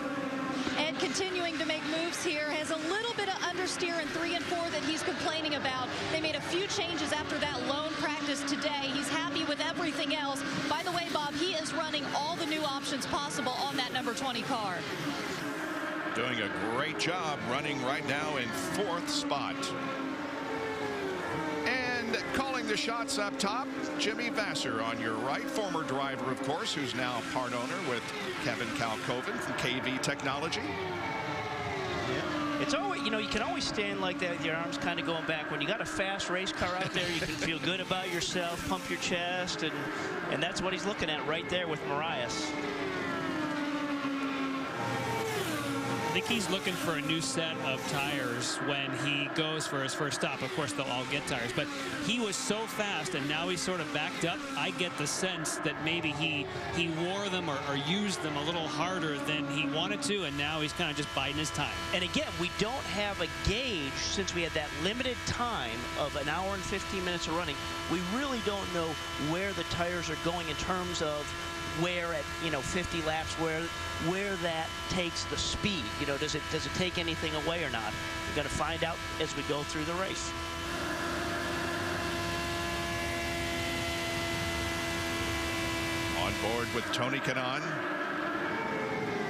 Ed continuing to make moves here, has a little bit of understeer in 3 and 4 that he's complaining about. They made a few changes after that lone practice today. He's happy with everything else. By the way, Bob, he is running all the new options possible on that number 20 car. Doing a great job running right now in fourth spot. And calling the shots up top, Jimmy Vasser on your right, former driver, of course, who's now part owner with Kevin Kalkoven from KV Technology. It's always, you know, you can always stand like that with your arms kind of going back. When you got a fast race car out there, you can feel good about yourself, pump your chest, and that's what he's looking at right there with Moraes. I think he's looking for a new set of tires when he goes for his first stop. Of course, they'll all get tires, but he was so fast and now he's sort of backed up. I get the sense that maybe he wore them or used them a little harder than he wanted to, and now he's kind of just biding his time. And again, we don't have a gauge since we had that limited time of an hour and 15 minutes of running. We really don't know where the tires are going in terms of where at 50 laps where that takes the speed. Does it take anything away or not? We're going to find out as we go through the race. On board with Tony Kanaan,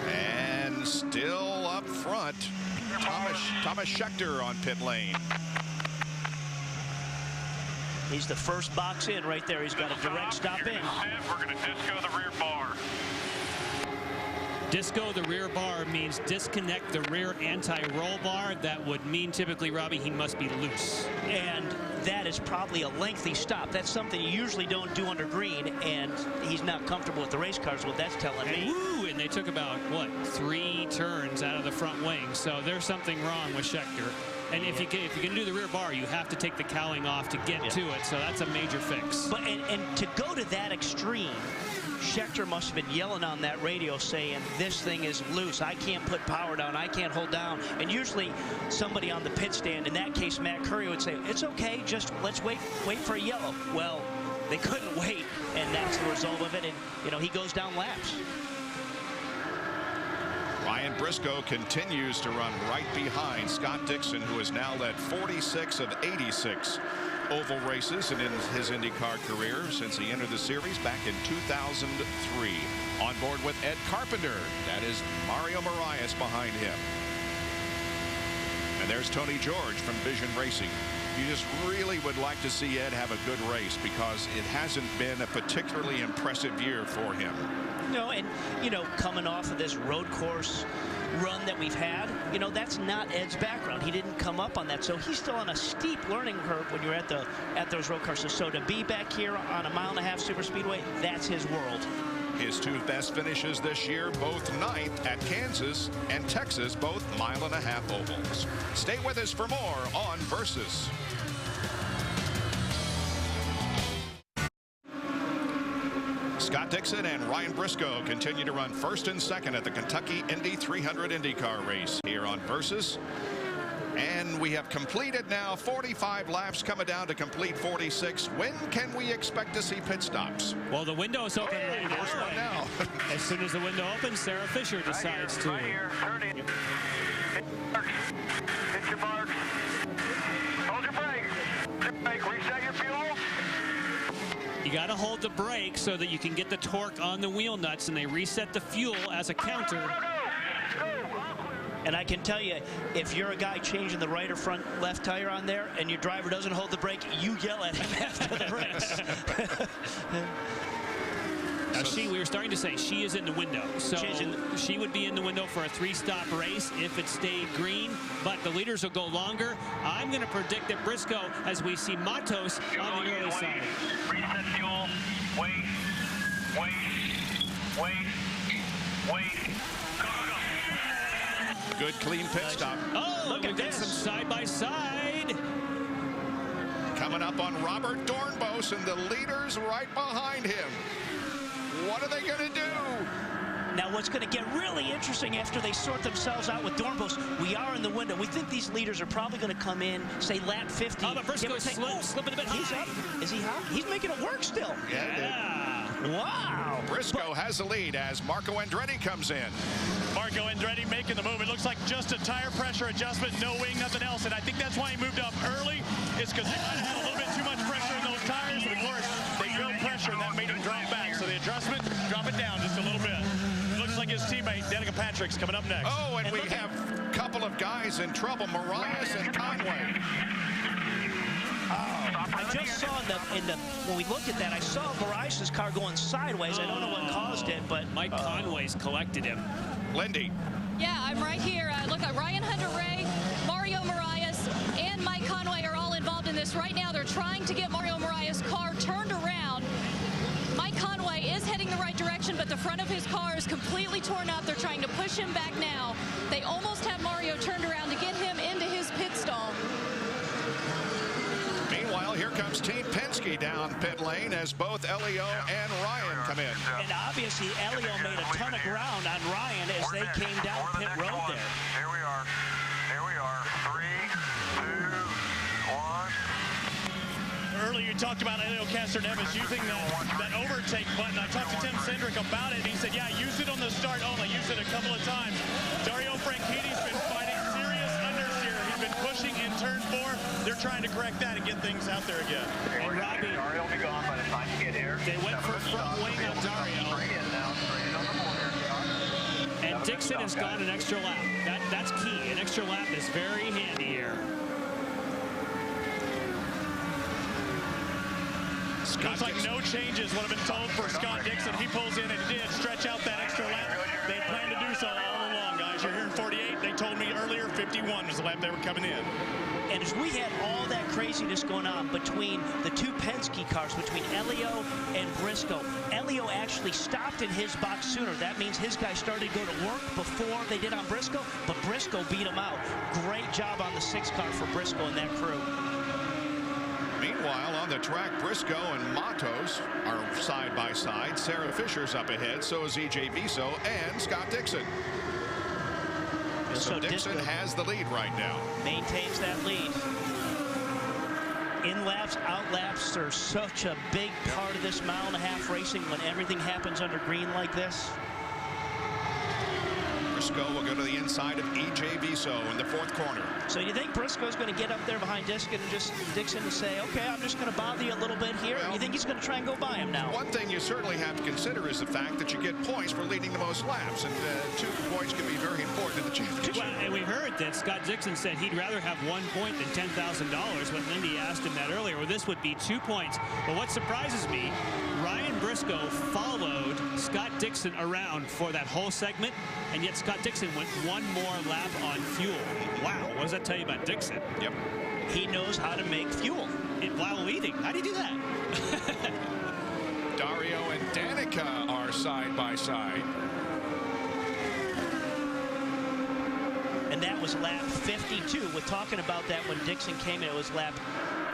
and still up front, Thomas Schechter on pit lane. He's the first box in right there. He's got a direct stop in. We're going to disco the rear bar. Disco the rear bar means disconnect the rear anti-roll bar. That would mean typically, Robbie, he must be loose. And that is probably a lengthy stop. That's something you usually don't do under green, and he's not comfortable with the race cars, what that's telling me. Woo, and they took about, what, 3 turns out of the front wing. So there's something wrong with Schechter. And if you can do the rear bar, you have to take the cowling off to get to it. So that's a major fix. But and to go to that extreme, Schechter must have been yelling on that radio saying, this thing is loose. I can't put power down. I can't hold down. And usually somebody on the pit stand, in that case Matt Curry, would say, it's okay, just let's wait for a yellow. Well, they couldn't wait, and that's the result of it. And he goes down laps. Ryan Briscoe continues to run right behind Scott Dixon, who has now led 46 of 86 oval races and in his IndyCar career since he entered the series back in 2003. On board with Ed Carpenter. That is Mario Moraes behind him. And there's Tony George from Vision Racing. You just really would like to see Ed have a good race because it hasn't been a particularly impressive year for him. No, and coming off of this road course run that we've had, you know, that's not Ed's background. He didn't come up on that, so he's still on a steep learning curve when you're at those road cars. So to be back here on a 1.5 mile super speedway, that's his world. His two best finishes this year, both 9th at Kansas and Texas, both 1.5 mile ovals. Stay with us for more on Versus. Scott Dixon and Ryan Briscoe continue to run first and second at the Kentucky Indy 300 IndyCar race here on Versus. And we have completed now 45 laps, coming down to complete 46. When can we expect to see pit stops? Well, the window is open right now. As soon as the window opens, Sarah Fisher decides to. Right here, turn in. Hit your marks. Hold your brake. Reset your fuel. You got to hold the brake so that you can get the torque on the wheel nuts, and they reset the fuel as a counter. And I can tell you, if you're a guy changing the right or front left tire on there and your driver doesn't hold the brake, you yell at him after the race. Now, we were starting to say she is in the window. So she would be in the window for a 3-stop race if it stayed green, but the leaders will go longer. I'm going to predict that Briscoe, as we see Matos on the early side. Reset fuel. Wait. Good clean pit stop. Oh, look at this. Some side-by-side. Coming up on Robert Dornbos, and the leaders right behind him. What are they going to do? Now, what's going to get really interesting after they sort themselves out with Dornbos, we are in the window. We think these leaders are probably going to come in, say, lap 50. Oh, but Briscoe's slipping a bit He's high. up. Is he high? He's making it work still. Yeah. Wow. Briscoe has the lead as Marco Andretti comes in. Marco Andretti making the move. It looks like just a tire pressure adjustment, no wing, nothing else. And I think that's why he moved up early, is because they might have had a little bit too much pressure in those tires. But of course, they built pressure, and that made him drop back. So the adjustment, drop it down just a little bit. Looks like his teammate, Danica Patrick's coming up next. Oh, and we have a couple of guys in trouble, Marias and Conway. I just saw when we looked at that, I saw Marias' car going sideways. I don't know what caused it, but Mike Conway's collected him. Lindy. Yeah, I'm right here. Look, Ryan Hunter-Reay, Mario Marias, and Mike Conway are all involved in this. Right now, they're trying to get Mario Marias' car turned around. Mike Conway is heading the right direction, but the front of his car is completely torn up. They're trying to push him back now. They almost have Mario turned around to get him into his pit stall. Meanwhile, here comes Team Penske down pit lane as both Elio and Ryan come in. And obviously, Elio made a ton of ground on Ryan as they came down pit road there. Here we are. 3, 2, 1. Earlier you talked about Elio Castroneves using that overtake button. I talked to Tim Cindric about it, and he said, yeah, use it on the start only. Use it a couple of times. Dario Franchitti's been fighting serious understeer. He's been pushing in turn 4. They're trying to correct that and get things out there again. And Robbie, Dario will be gone by the time you get here. they went for front wing on Dario. And Dixon has gone an extra lap. That's key. An extra lap is very handy here. Looks like no changes would have been told for Scott Dixon. He pulls in and did stretch out that extra lap. They planned to do so all along, guys. You're hearing 48. They told me earlier 51 was the lap they were coming in. And as we had all that craziness going on between the two Penske cars, between Elio and Briscoe, Elio actually stopped in his box sooner. That means his guys started to go to work before they did on Briscoe, but Briscoe beat him out. Great job on the 6 car for Briscoe and that crew. Meanwhile, on the track, Briscoe and Matos are side by side. Sarah Fisher's up ahead, so is E.J. Viso and Scott Dixon. So Dixon has the lead right now. Maintains that lead. In laps, out laps are such a big part of this 1.5 mile racing when everything happens under green like this. Briscoe will go to the inside of E.J. Viso in the 4th corner. So you think Briscoe's going to get up there behind Dixon and say, okay, I'm just going to bother you a little bit here? Well, you think he's going to try and go by him now? One thing you certainly have to consider is the fact that you get points for leading the most laps, and 2 points can be very important in the championship. Well, and we heard that Scott Dixon said he'd rather have 1 point than $10,000 when Lindy asked him that earlier. Well, this would be 2 points. But what surprises me, Ryan Briscoe followed Scott Dixon around for that whole segment, and yet Scott Dixon went one more lap on fuel. Wow, what does that tell you about Dixon? Yep. He knows how to make fuel while leading. How do you do that? Dario and Danica are side by side. And that was lap 52. We're talking about that when Dixon came in. It was lap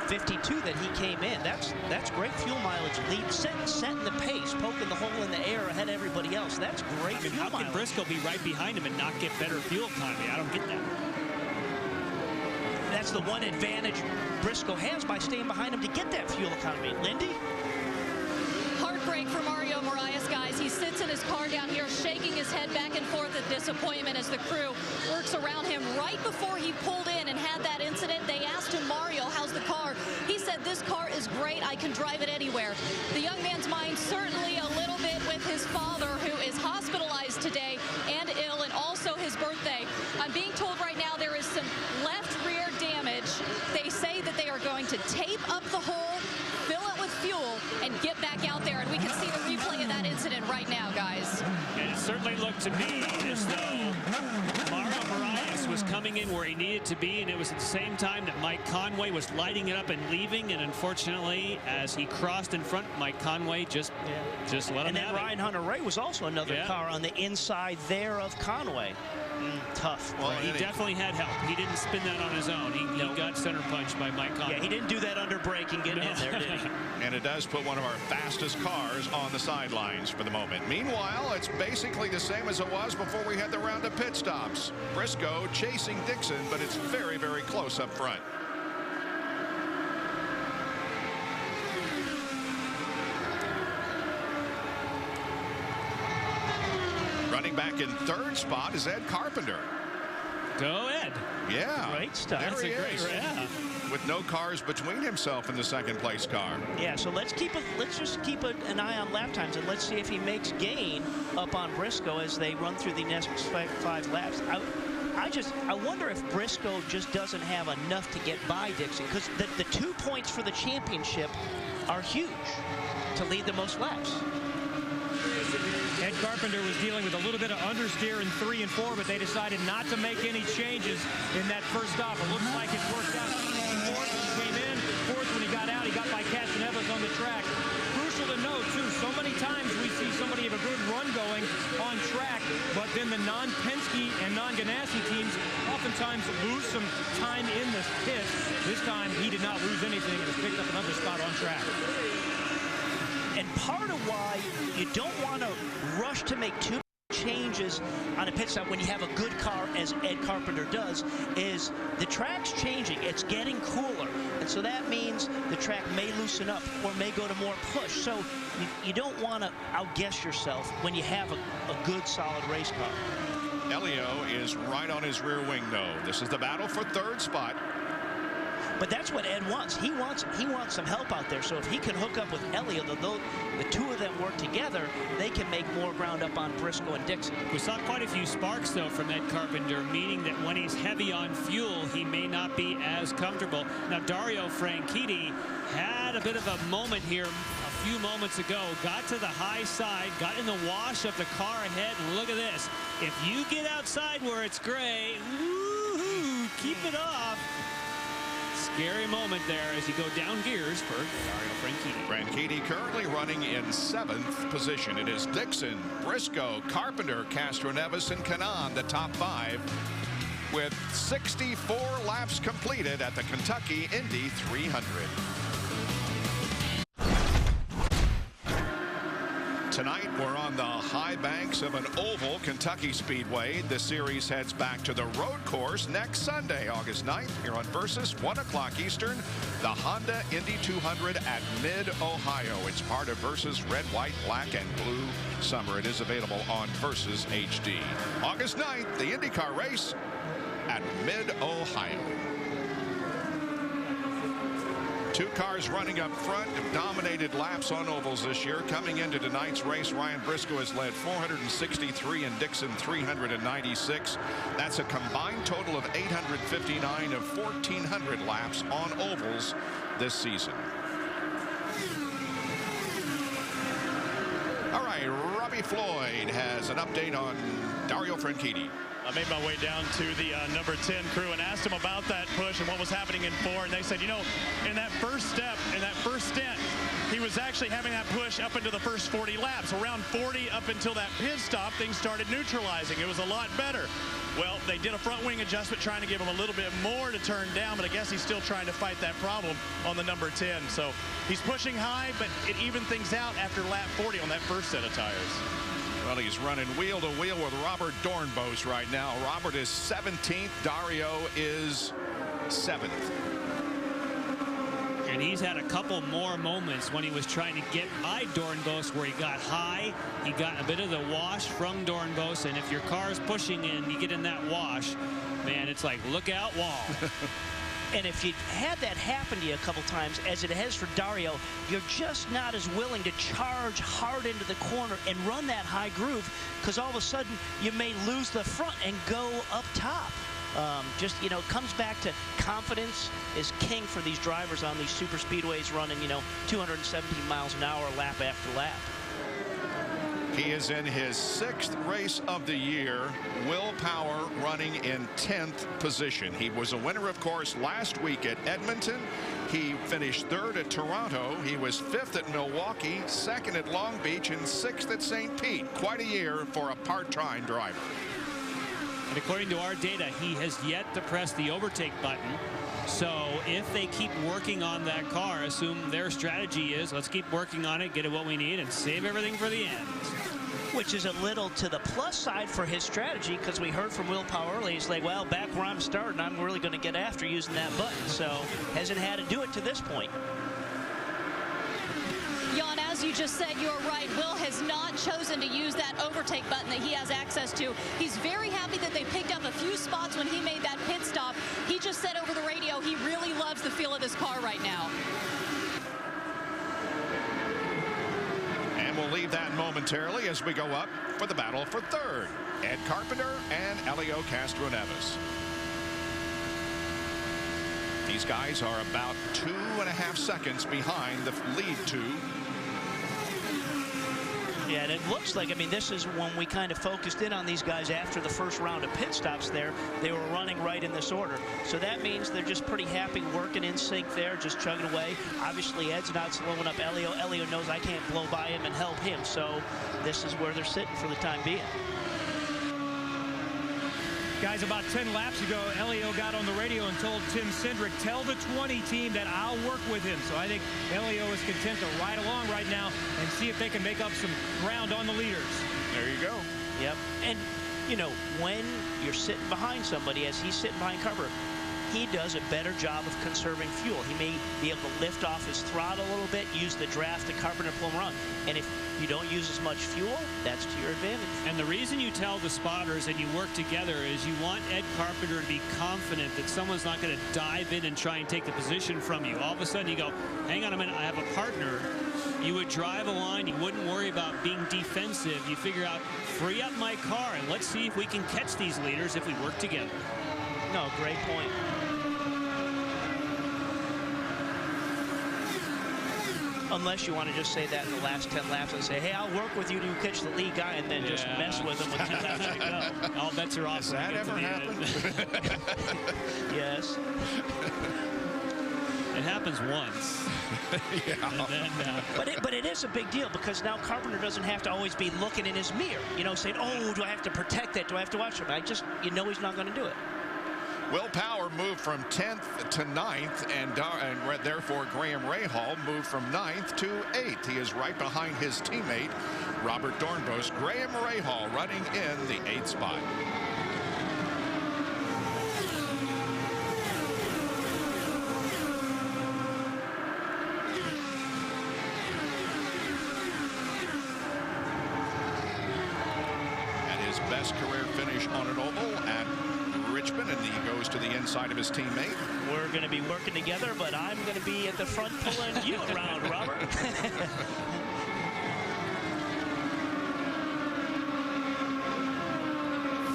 52 that he came in. That's great fuel mileage. Lead setting the pace, poking the hole in the air ahead of everybody else. That's great fuel how mileage. Can Briscoe be right behind him and not get better fuel economy? I don't get that. That's the one advantage Briscoe has by staying behind him to get that fuel economy. Lindy? Heartbreak for Mario Moraes, guys. He sits in his car down here shaking his head back and forth in disappointment as the crew works around him. Right before he pulled in and had that incident, they asked him, Mario, how's the car? He said, this car is great. I can drive it anywhere. The young man's mind certainly a little bit with his father, who is hospitalized today and ill, and also his birthday. I'm being told right now there is some left rear damage. They say that they are going to tape up the hole, fill it with fuel, and get back out there. And we can see the replay of that incident right now, guys. And it certainly looked to me as though Mario Moraes was coming in where he needed to be, and it was at the same time that Mike Conway was lighting it up and leaving, and unfortunately, as he crossed in front, Mike Conway just let him have it. And then Ryan Hunter-Reay was also another car on the inside there of Conway. Tough. Well, he definitely had help. He didn't spin that on his own. He got center punched by Mike Conway. Yeah, he didn't do that under braking getting in there, did he? And it does put one of our fastest cars on the sidelines for the moment. Meanwhile, it's basically the same as it was before we had the round of pit stops. Briscoe chasing Dixon, but it's very, very close up front. Running back in third spot is Ed Carpenter. Go Ed. Yeah. Great stuff. There he is. With no cars between himself and the second place car. Yeah, so let's just keep an eye on lap times, and let's see if he makes gain up on Briscoe as they run through the next five laps. I wonder if Briscoe just doesn't have enough to get by Dixon, because the 2 points for the championship are huge to lead the most laps. Ed Carpenter was dealing with a little bit of understeer in 3 and 4, but they decided not to make any changes in that first stop. It looks like it worked out. Fourth when he came in, fourth when he got out, he got by Castaneves on the track. Crucial to note, too, so many times we see somebody have a good run going on track, but then the non-Penske and non-Ganassi teams oftentimes lose some time in the pits. This time, he did not lose anything and has picked up another spot on track. And part of why you don't want to rush to make too many changes on a pit stop when you have a good car, as Ed Carpenter does, is the track's changing. It's getting cooler. And so that means the track may loosen up or may go to more push. So you don't want to outguess yourself when you have a good, solid race car. Elio is right on his rear wing, though. This is the battle for third spot. But that's what Ed wants. He wants some help out there. So if he can hook up with Elio, the two of them work together, they can make more ground up on Briscoe and Dixon. We saw quite a few sparks, though, from Ed Carpenter, meaning that when he's heavy on fuel, he may not be as comfortable. Now, Dario Franchitti had a bit of a moment here a few moments ago, got to the high side, got in the wash of the car ahead, and look at this. If you get outside where it's gray, woo-hoo, keep it off. Scary moment there as you go down gears for Dario Franchitti currently running in 7th position. It is Dixon, Briscoe, Carpenter, Castroneves, and Kanaan, the top 5, with 64 laps completed at the Kentucky Indy 300. Tonight, we're on the high banks of an oval Kentucky Speedway. The series heads back to the road course next Sunday, August 9th, here on Versus, 1 o'clock Eastern. The Honda Indy 200 at Mid-Ohio. It's part of Versus Red, White, Black, and Blue Summer. It is available on Versus HD. August 9th, the IndyCar race at Mid-Ohio. 2 cars running up front have dominated laps on ovals this year. Coming into tonight's race, Ryan Briscoe has led 463 and Dixon 396. That's a combined total of 859 of 1,400 laps on ovals this season. right, Robbie Floyd has an update on Dario Franchitti. I made my way down to the number 10 crew and asked them about that push and what was happening in 4. And they said, you know, in that first step, in that first stint, he was actually having that push up into the first 40 laps. Around 40 up until that pit stop, things started neutralizing. It was a lot better. Well, they did a front wing adjustment trying to give him a little bit more to turn down, but I guess he's still trying to fight that problem on the number 10. So he's pushing high, but it evened things out after lap 40 on that first set of tires. Well, he's running wheel to wheel with Robert Dornbos right now. Robert is 17th. Dario is 7th. And he's had a couple more moments when he was trying to get by Dornbos where he got high. He got a bit of the wash from Dornbos. And if your car is pushing in, you get in that wash, man, it's like, look out, wall. And if you had that happen to you a couple times, as it has for Dario, you're just not as willing to charge hard into the corner and run that high groove, because all of a sudden you may lose the front and go up top. Just, you know, it comes back to confidence is king for these drivers on these super speedways running, you know, 217 miles an hour lap after lap. He is in his 6th race of the year. Will Power running in 10th position. He was a winner, of course, last week at Edmonton. He finished 3rd at Toronto. He was 5th at Milwaukee, 2nd at Long Beach, and 6th at St. Pete. Quite a year for a part-time driver. And according to our data, he has yet to press the overtake button. So if they keep working on that car, assume their strategy is let's keep working on it, get it what we need, and save everything for the end. Which is a little to the plus side for his strategy, because we heard from Will Power early. He's like, well, back where I'm starting, I'm really going to get after using that button. So hasn't had to do it to this point. Jan, as you just said, you're right. Will has not chosen to use that overtake button that he has access to. He's very happy that they picked up a few spots when he made that pit stop. He just said over the radio he really loves the feel of this car right now. And we'll leave that momentarily as we go up for the battle for 3rd. Ed Carpenter and Elio Castroneves. These guys are about 2.5 seconds behind the lead 2. Yeah, and it looks like, I mean, this is when we kind of focused in on these guys after the first round of pit stops there. They were running right in this order. So that means they're just pretty happy working in sync there, just chugging away. Obviously, Ed's not slowing up Elio. Elio knows I can't blow by him and help him. So this is where they're sitting for the time being. Guys, about 10 laps ago, Elio got on the radio and told Tim Cindric, tell the 20 team that I'll work with him. So I think Elio is content to ride along right now and see if they can make up some ground on the leaders. There you go. Yep. And, you know, when you're sitting behind somebody, as he's sitting behind Carpenter, he does a better job of conserving fuel. He may be able to lift off his throttle a little bit, use the draft that Carpenter pull him around. And if you don't use as much fuel, that's to your advantage. And the reason you tell the spotters and you work together is you want Ed Carpenter to be confident that someone's not going to dive in and try and take the position from you. All of a sudden you go, hang on a minute, I have a partner. You would drive a line, you wouldn't worry about being defensive. You figure out, free up my car and let's see if we can catch these leaders if we work together. No, great point. Unless you want to just say that in the last 10 laps and say, hey, I'll work with you to catch the lead guy, and then just mess with him with 2 laps to go. All bets are off. Has that ever happened? Yes. It happens once. Yeah. Then, but it is a big deal, because now Carpenter doesn't have to always be looking in his mirror, you know, saying, oh, do I have to protect that? Do I have to watch him? You know he's not going to do it. Will Power moved from 10th to 9th, and therefore Graham Rahal moved from 9th to 8th. He is right behind his teammate, Robert Dornbos. Graham Rahal running in the 8th spot. And his best career finish on an oval at Richmond, and he goes to the inside of his teammate. We're going to be working together, but I'm going to be at the front pulling you around, Robert.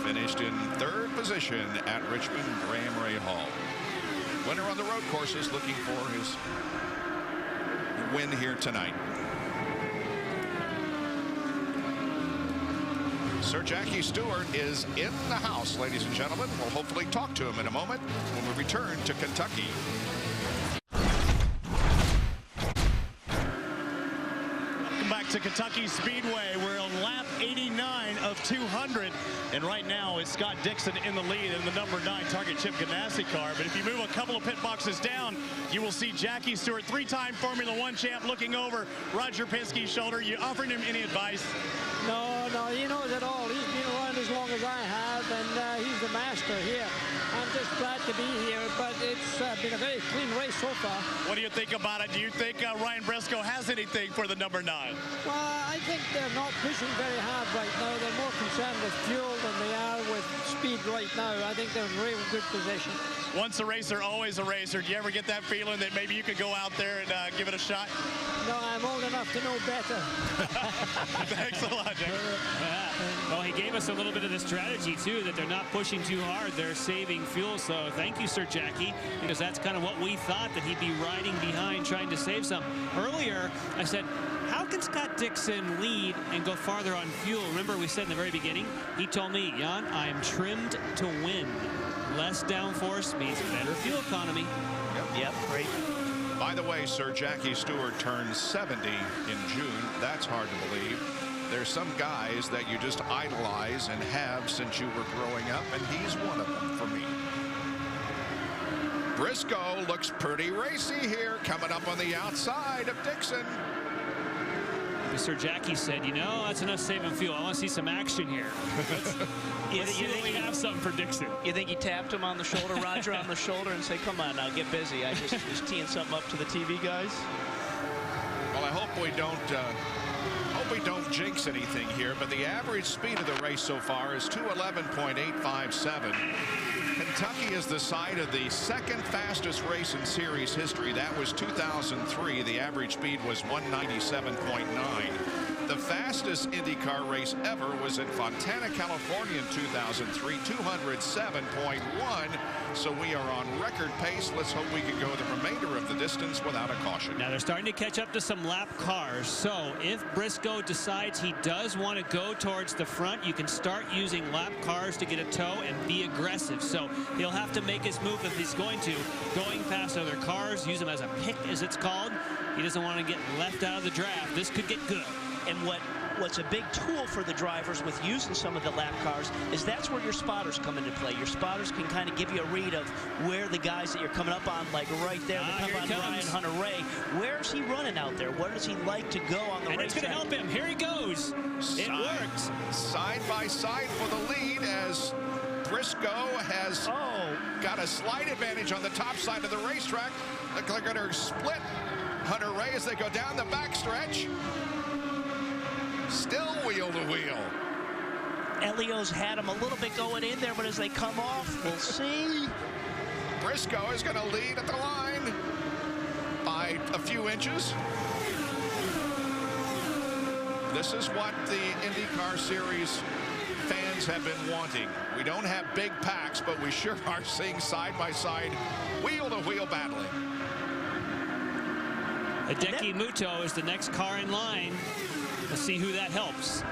Finished in 3rd position at Richmond, Graham Rahal. Winner on the road courses, looking for his win here tonight. Sir Jackie Stewart is in the house, ladies and gentlemen. We'll hopefully talk to him in a moment when we return to Kentucky. Welcome back to Kentucky Speedway. We're on lap 89 of 200. And right now it's Scott Dixon in the lead in the number 9 Target Chip Ganassi car. But if you move a couple of pit boxes down, you will see Jackie Stewart, 3-time Formula One champ, looking over Roger Penske's shoulder. You offering him any advice? No, he knows it all. He's been around as long as I have, and he's the master here. I'm just glad to be here, but it's been a very clean race so far. What do you think about it? Do you think Ryan Briscoe has anything for the number 9? Well, I think they're not pushing very hard right now. They're more concerned with fuel than they are with speed right now. I think they're in real good position. Once a racer, always a racer. Do you ever get that feeling that maybe you could go out there and give it a shot? No, I'm old enough to know better. Thanks a lot, Jack. Well, he gave us a little bit of the strategy, too, that they're not pushing too hard. They're saving fuel. So thank you, Sir Jackie, because that's kind of what we thought, that he'd be riding behind trying to save some. Earlier, I said, how can Scott Dixon lead and go farther on fuel? Remember, we said in the very beginning, he told me, Jan, I am trimmed to win. Less downforce means better fuel economy. Yep, great. By the way, Sir Jackie Stewart turned 70 in June. That's hard to believe. There's some guys that you just idolize and have since you were growing up, and he's one of them for me. Briscoe looks pretty racy here, coming up on the outside of Dixon. Sir Jackie said, you know, that's enough saving fuel. I want to see some action here. You think we have something for Dixon? You think he tapped him on the shoulder, Roger, on the shoulder, and say, come on now, get busy. I just was teeing something up to the TV guys. Well, I hope we don't jinx anything here, but the average speed of the race so far is 211.857. Kentucky is the site of the second fastest race in series history. That was 2003. The average speed was 197.9. The fastest IndyCar race ever was in Fontana, California in 2003, 207.1. So we are on record pace. Let's hope we can go the remainder of the distance without a caution. Now they're starting to catch up to some lap cars. So if Briscoe decides he does want to go towards the front, you can start using lap cars to get a tow and be aggressive. So he'll have to make his move if he's going past other cars, use them as a pick, as it's called. He doesn't want to get left out of the draft. This could get good. And what's a big tool for the drivers with using some of the lap cars is that's where your spotters come into play. Your spotters can kind of give you a read of where the guys that you're coming up on, like right there, come on Ryan Hunter-Reay. Where's he running out there? Where does he like to go on the racetrack? And it's going to help him. Here he goes. It worked. Side by side for the lead as Briscoe has got a slight advantage on the top side of the racetrack. Look like they're going to split Hunter-Reay as they go down the backstretch. Still wheel to wheel. Elio's had him a little bit going in there, but as they come off, we'll see. Briscoe is going to lead at the line by a few inches. This is what the IndyCar Series fans have been wanting. We don't have big packs, but we sure are seeing side-by-side, wheel-to-wheel battling. Hideki Muto is the next car in line. Let's see who that helps.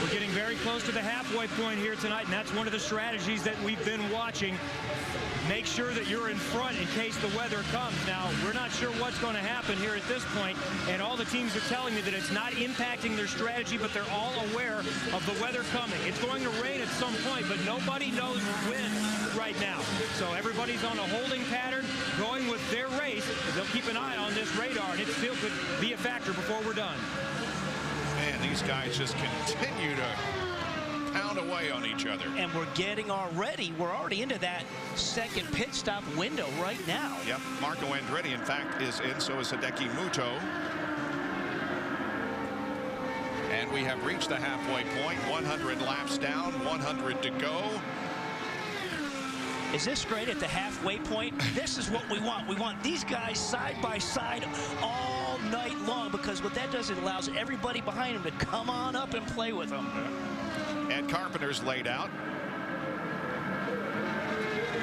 We're getting very close to the halfway point here tonight, and that's one of the strategies that we've been watching. Make sure that you're in front in case the weather comes. Now, we're not sure what's going to happen here at this point, and all the teams are telling me that it's not impacting their strategy, but they're all aware of the weather coming. It's going to rain at some point, but nobody knows when right now. So everybody's on a holding pattern, going with their race. They'll keep an eye on this radar, and it still could be a factor before we're done. Man, these guys just continue to pound away on each other. And we're already into that second pit stop window right now. Yep, Marco Andretti, in fact, is in, so is Hideki Muto. And we have reached the halfway point, 100 laps down, 100 to go. Is this great at the halfway point? This is what we want. We want these guys side by side all night long, because what that does, it allows everybody behind them to come on up and play with them. And Carpenter's laid out.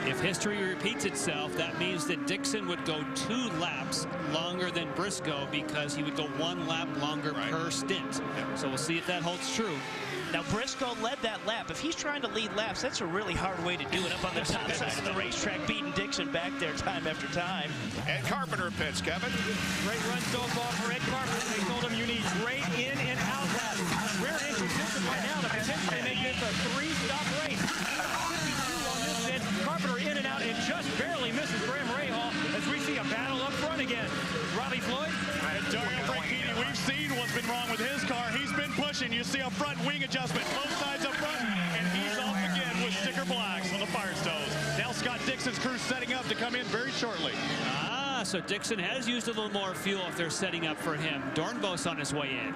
If history repeats itself, that means that Dixon would go 2 laps longer than Briscoe because he would go 1 lap longer per stint. So we'll see if that holds true. Now, Briscoe led that lap. If he's trying to lead laps, that's a really hard way to do it up on the top side of the racetrack, beating Dixon back there time after time. Ed Carpenter pits, Kevin. Great run so far for Ed Carpenter. They told him you need great in and out laps. We're inconsistent right now to potentially make this a 3-stop race. 52 on this end. Carpenter in and out and just barely misses Graham Rahal as we see a battle up front again. Robbie Floyd. And Dario Franchitti, we've seen what's been wrong with his car. He's been pushing. You see a front wing adjustment, both sides up front, and he's off again with sticker blacks on the Firestones. Now Scott Dixon's crew setting up to come in very shortly. So Dixon has used a little more fuel if they're setting up for him. Dornbos on his way in.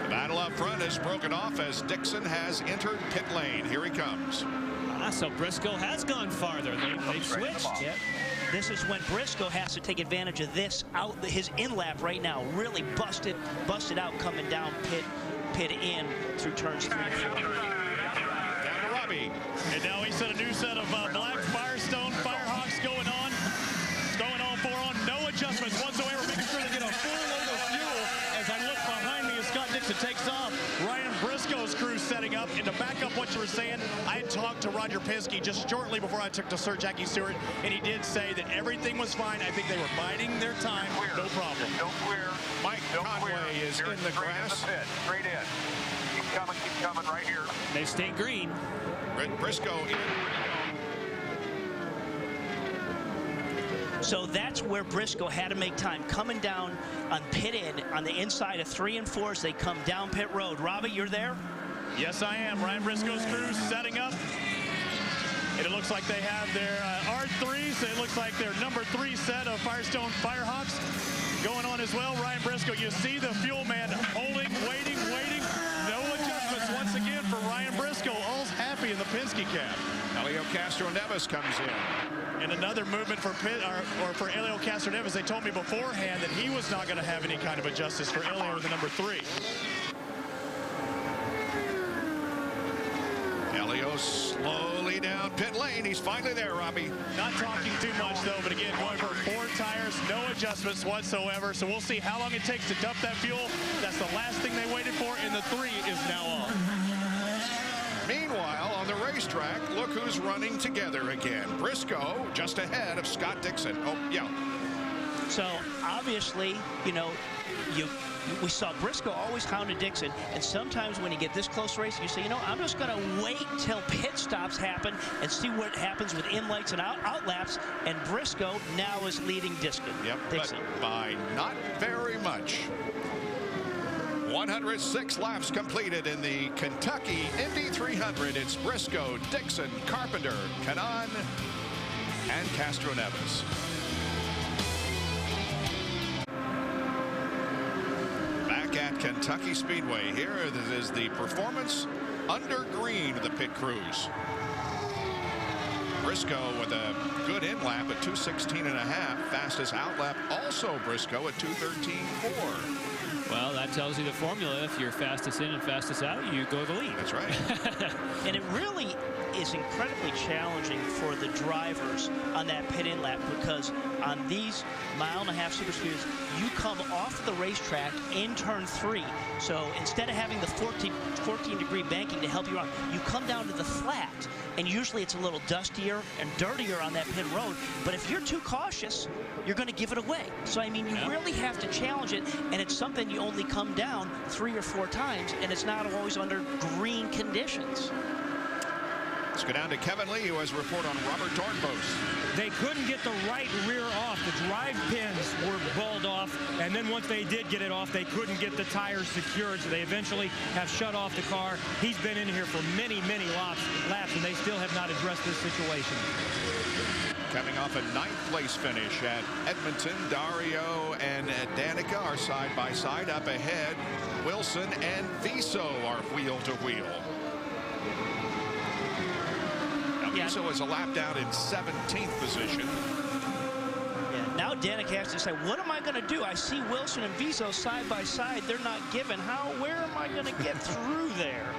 The battle up front is broken off as Dixon has entered pit lane. Here he comes. So Briscoe has gone farther. They've switched. Yep. This is when Briscoe has to take advantage of this out, his in lap right now. Really busted out coming down pit in through turns 3 and 4. Down to Robbie. And now we set a new set of black Firestone Firehawks going on. No adjustments whatsoever. Making sure they get a full load of fuel. As I look behind me as Scott Dixon takes off, Ryan Briscoe's crew setting up. And to back up what you were saying, I had talked to Roger Penske just shortly before I took to Sir Jackie Stewart, and he did say that everything was fine. I think they were biding their time. No problem. Don't clear. Mike Conway is in the grass. Straight in. Keep coming right here. They stay green. Briscoe in. So that's where Briscoe had to make time. Coming down on pit in on the inside of 3 and 4 as they come down pit road. Robbie, you're there? Yes, I am. Ryan Briscoe's crew setting up. And it looks like they have their R3s. It looks like their number 3 set of Firestone Firehawks going on as well. Ryan Briscoe, you see the fuel man holding, waiting. No adjustments once again for Ryan Briscoe. All's happy in the Penske cab. Elio Castroneves comes in. And another movement for for Elio Castroneves. They told me beforehand that he was not going to have any kind of adjustments for Elio, the number 3. Elio slowly down pit lane. He's finally there, Robbie. Not talking too much, though, but again, going for 4 tires, no adjustments whatsoever. So we'll see how long it takes to dump that fuel. That's the last thing they waited for, and the 3 is now on. Meanwhile, on the racetrack, look who's running together again. Briscoe just ahead of Scott Dixon. Oh, yeah. So obviously, you know, we saw Briscoe always hounded Dixon, and sometimes when you get this close race, you say, you know, I'm just going to wait till pit stops happen and see what happens with in lights and out laps. And Briscoe now is leading Dixon. Yep, Dixon. But by not very much. 106 laps completed in the Kentucky Indy 300. It's Briscoe, Dixon, Carpenter, Kanaan, and Castroneves. Back at Kentucky Speedway here is the performance under green of the pit crews. Briscoe with a good in lap at 2:16.5. Fastest out lap also Briscoe at 2:13.4. Well, that tells you the formula. If you're fastest in and fastest out, you go the lead. That's right. And it really is incredibly challenging for the drivers on that pit in lap, because on these 1.5-mile super speedways, you come off the racetrack in turn 3. So instead of having the 14-degree banking to help you out, you come down to the flat. And usually it's a little dustier and dirtier on that pit road. But if you're too cautious, you're going to give it away. So, I mean, you really have to challenge it. And it's something you only come down 3 or 4 times. And it's not always under green conditions. Let's go down to Kevin Lee, who has a report on Robert Dornbos. They couldn't get the right rear off. The drive pins were balled off, and then once they did get it off, they couldn't get the tires secured, so they eventually have shut off the car. He's been in here for many laps, and they still have not addressed this situation. Coming off a 9th place finish at Edmonton, Dario and Danica are side by side. Up ahead, Wilson and Viso are wheel to wheel. Viso is a lap down in 17th position. Yeah, now Danica has to say, what am I going to do? I see Wilson and Viso side by side. They're not given. Where am I going to get through there?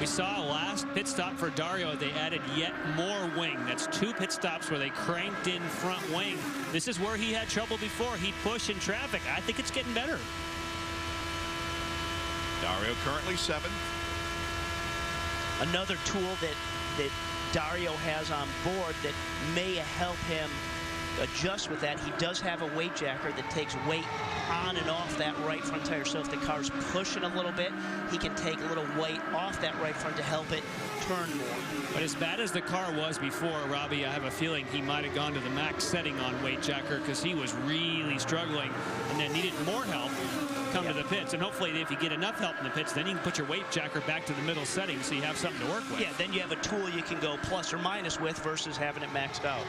We saw last pit stop for Dario. They added yet more wing. That's 2 pit stops where they cranked in front wing. This is where he had trouble before. He'd push in traffic. I think it's getting better. Dario currently 7th. Another tool that Dario has on board that may help him adjust with that. He does have a weight jacker that takes weight on and off that right front tire. So if the car's pushing a little bit, he can take a little weight off that right front to help it turn more. But as bad as the car was before, Robbie, I have a feeling he might have gone to the max setting on weight jacker because he was really struggling and then needed more help come to the pits. And hopefully if you get enough help in the pits, then you can put your weight jacker back to the middle setting so you have something to work with. Yeah, then you have a tool you can go plus or minus with versus having it maxed out.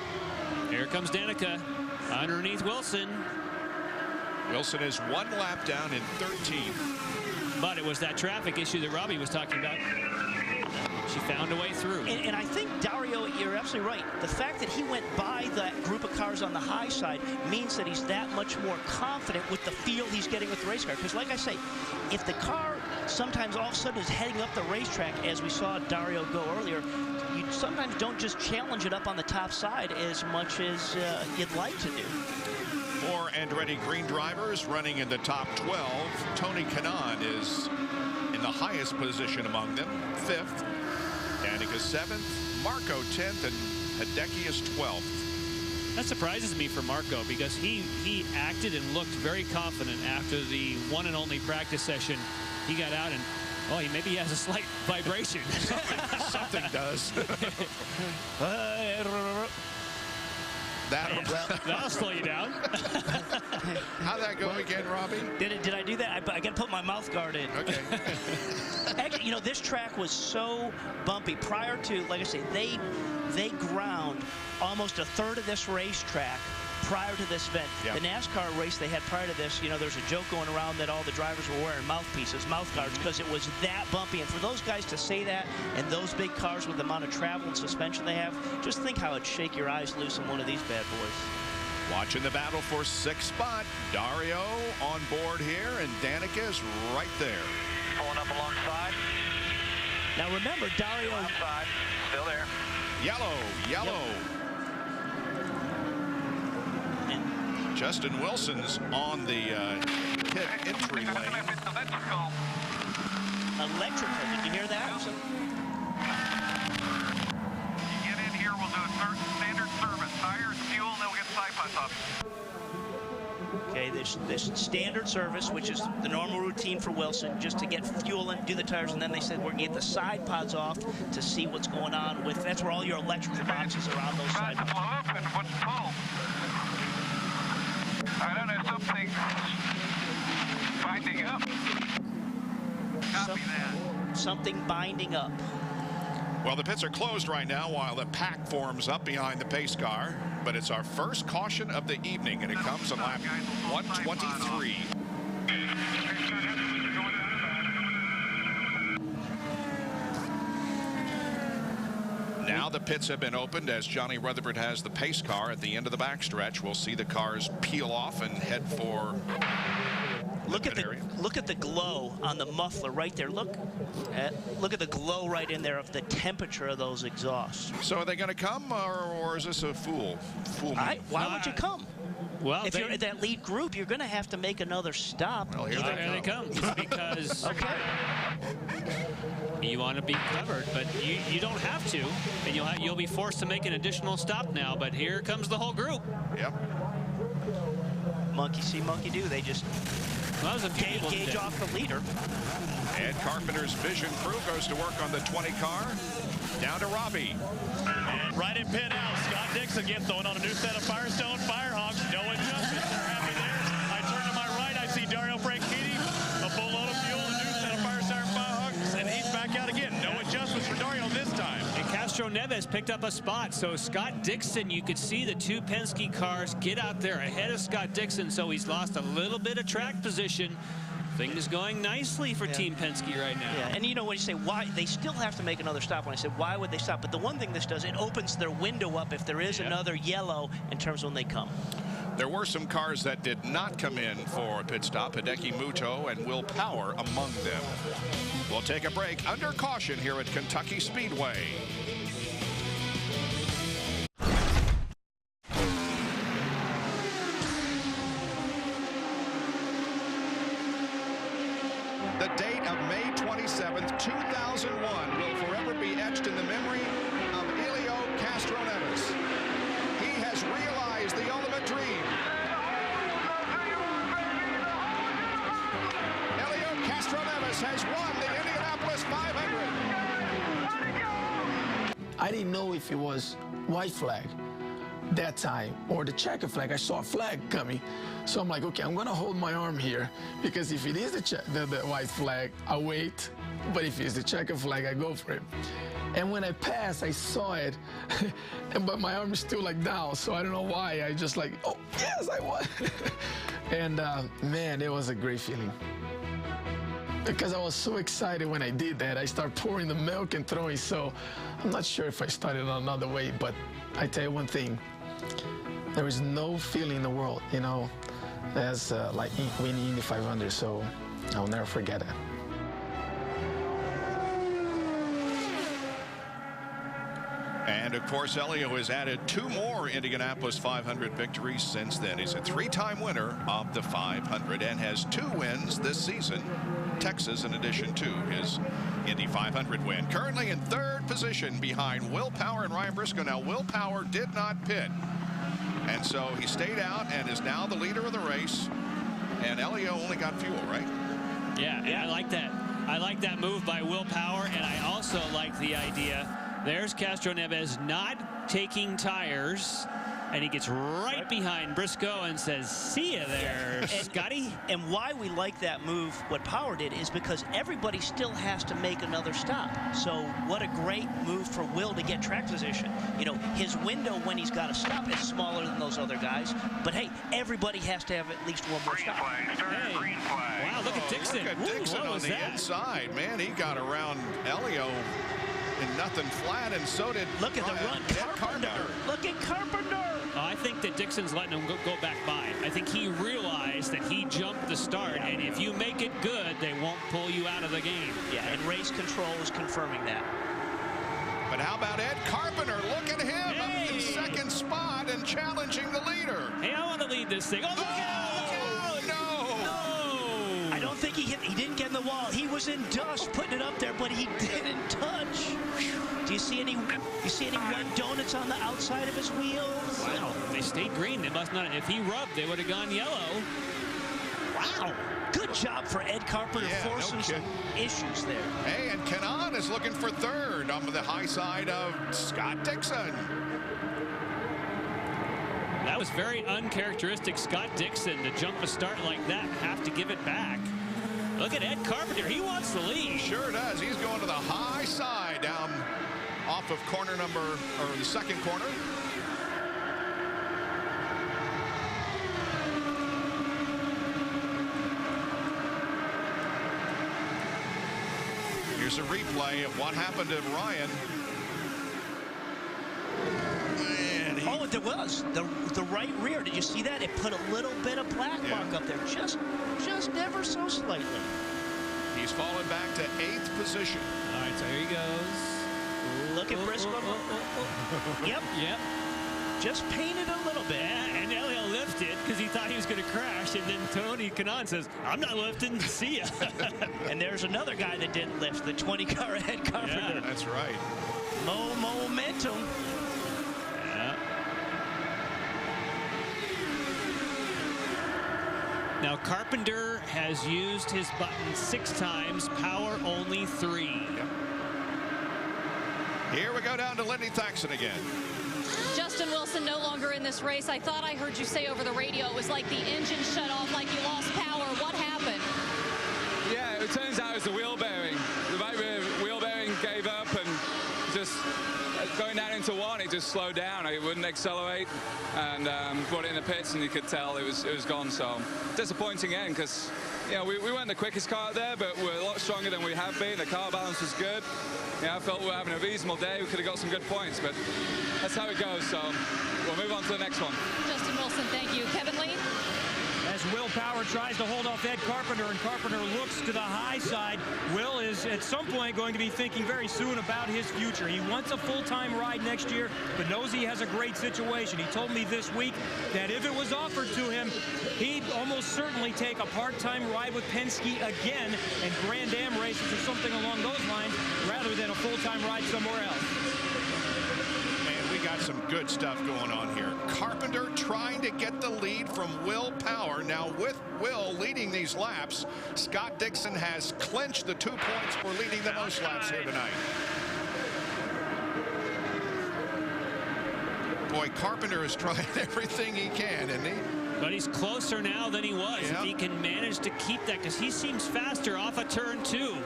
Here comes Danica underneath Wilson. Wilson is 1 lap down in 13th. But it was that traffic issue that Robbie was talking about. She found a way through. And I think, Dario, you're absolutely right. The fact that he went by that group of cars on the high side means that he's that much more confident with the feel he's getting with the race car. Because like I say, if the car sometimes all of a sudden is heading up the racetrack, as we saw Dario go earlier, you sometimes don't just challenge it up on the top side as much as you'd like to do. 4 Andretti Green drivers running in the top 12. Tony Kanaan is in the highest position among them, 5th. Danica 7th, Marco 10th, and Hideki is 12th. That surprises me for Marco because he acted and looked very confident after the one and only practice session. He got out and, oh, maybe he has a slight vibration. Something does. That'll slow you down. How'd that go again, Robbie? Did I do that? I got to put my mouth guard in. Okay. Actually, you know, this track was so bumpy prior to, like I say, they ground almost a third of this racetrack prior to this event. Yep. The NASCAR race they had prior to this, you know, there's a joke going around that all the drivers were wearing mouthpieces, mouth guards, because it was that bumpy. And for those guys to say that, and those big cars with the amount of travel and suspension they have, just think how it'd shake your eyes loose in one of these bad boys. Watching the battle for 6th spot. Dario on board here, and Danica is right there. Pulling up alongside. Now remember, Dario... Outside. Still there. Yellow. Yep. Justin Wilson's on the pit entry lane. Electrical. Did you hear that? You get in here, we'll do a standard service. Tires, fuel, and then we'll get side pods off. Okay, this standard service, which is the normal routine for Wilson, just to get fuel and do the tires, and then they said we're going to get the side pods off to see what's going on with. That's where all your electrical boxes are on those side pods. Blow up and what's pull. I don't know, something binding up. Copy that. Something binding up. Well, the pits are closed right now while the pack forms up behind the pace car. But it's our first caution of the evening, and it comes on lap 123. Now the pits have been opened as Johnny Rutherford has the pace car at the end of the backstretch. We'll see the cars peel off and head for look at the glow on the muffler right there. Look at the glow right in there of the temperature of those exhausts. So are they going to come, or is this a fool me? Why would you come? Well, if you're in that lead group, you're going to have to make another stop. Well, here they come. Because okay. You want to be covered, but you don't have to, and you'll be forced to make an additional stop now. But here comes the whole group. Yep. Monkey see, monkey do. They just gauge off the leader. Ed Carpenter's Vision crew goes to work on the 20 car. Down to Robbie. And right in pit out, Scott Dixon again throwing on a new set of Firestone Firehawks. No adjustments. They're happy there. I turn to my right. I see Dario Franchitti, a full load of fuel, a new set of Firestone Firehawks, and he's back out again. No adjustments for Dario this time. And Castro Neves picked up a spot. So Scott Dixon, you could see the 2 Penske cars get out there ahead of Scott Dixon. So he's lost a little bit of track position. Things going nicely for Team Penske right now. Yeah, and you know, when you say why, they still have to make another stop. When I said why would they stop? But the one thing this does, it opens their window up if there is another yellow in terms of when they come. There were some cars that did not come in for a pit stop. Hideki Muto and Will Power among them. We'll take a break under caution here at Kentucky Speedway. The date of May 27th, 2001 will forever be etched in the memory of Helio Castroneves. He has realized the ultimate dream. Helio Castroneves has won the Indianapolis 500. I didn't know if it was white flag that time or the checker flag. I saw a flag coming. So I'm like, okay, I'm going to hold my arm here because if it is the white flag, I wait. But if it's the checker flag, I go for it. And when I passed, I saw it, but my arm is still like down. So I don't know why. I just like, oh, yes, I won. And man, it was a great feeling. Because I was so excited when I did that. I started pouring the milk and throwing. So I'm not sure if I started another way, but I tell you one thing. There is no feeling in the world, you know, as like winning Indy 500, so I'll never forget it. And of course, Helio has added 2 more Indianapolis 500 victories since then. He's a 3-time winner of the 500 and has 2 wins this season. Texas in addition to his Indy 500 win. Currently in 3rd position behind Will Power and Ryan Briscoe. Now, Will Power did not pit. And so he stayed out and is now the leader of the race. And Helio only got fuel, right? Yeah, I like that. I like that move by Will Power, and I also like the idea. There's Castroneves not taking tires, and he gets right behind Briscoe and says, see ya there, Scotty. And why we like that move, what Power did, is because everybody still has to make another stop. So what a great move for Will to get track position. You know, his window when he's got to stop is smaller than those other guys. But hey, everybody has to have at least one more stop. Hey. Wow, look at Dixon. Look at Dixon on the inside. Man, he got around Helio in nothing flat, and so did Look at the run, Carpenter. Look at Carpenter. I think that Dixon's letting him go back by. I think he realized that he jumped the start, and if you make it good, they won't pull you out of the game. Yeah, and race control is confirming that. But how about Ed Carpenter? Look at him up in 2nd spot and challenging the leader. Hey, I want to lead this thing. Oh, look out! No! I don't think he didn't get in the wall. He was in dust putting it up there, but he didn't touch. Do you see any white donuts on the outside of his wheels? Wow, they stayed green. They must not. If he rubbed, they would have gone yellow. Wow. Good job for Ed Carpenter forcing some issues there. Hey, and Kenan is looking for 3rd on the high side of Scott Dixon. That was very uncharacteristic Scott Dixon to jump a start like that and have to give it back. Look at Ed Carpenter. He wants the lead. Sure does. He's going to the high side down off of corner number, or the 2nd corner. Here's a replay of what happened to Ryan. Oh, there was the right rear. Did you see that? It put a little bit of black mark up there, just ever so slightly. He's fallen back to 8th position. All right, so here he goes. Look at Briscoe. Yep. Just painted a little bit. Yeah, and Helio lifted because he thought he was going to crash, and then Tony Kanaan says, I'm not lifting, see ya. And there's another guy that didn't lift, the 20-car Ed Carpenter. Yeah, that's right. Momentum. Yeah. Now, Carpenter has used his button 6 times, Power only 3. Yep. Here we go down to Lindy Thaxton again. Justin Wilson no longer in this race. I thought I heard you say over the radio it was like the engine shut off, like you lost power. What happened? Yeah, it turns out it was the wheel bearing. The right rear wheel bearing gave up, and just going down into 1, it just slowed down. It wouldn't accelerate, and brought it in the pits, and you could tell it was gone. So disappointing end, because you know, we weren't the quickest car out there, but we're a lot stronger than we have been. The car balance was good. Yeah, I felt we were having a reasonable day. We could have got some good points, but that's how it goes. So we'll move on to the next one. Justin Wilson, thank you. Kevin Lee? As Will Power tries to hold off Ed Carpenter, and Carpenter looks to the high side, Will is at some point going to be thinking very soon about his future. He wants a full-time ride next year, but knows he has a great situation. He told me this week that if it was offered to him, he'd almost certainly take a part-time ride with Penske again and Grand Am races or something along those lines rather than a full-time ride somewhere else. Got some good stuff going on here. Carpenter trying to get the lead from Will Power. Now with Will leading these laps, Scott Dixon has clinched the 2 points for leading the most laps here tonight. Boy, Carpenter is trying everything he can, isn't he? But he's closer now than he was. If he can manage to keep that, because he seems faster off of turn 2.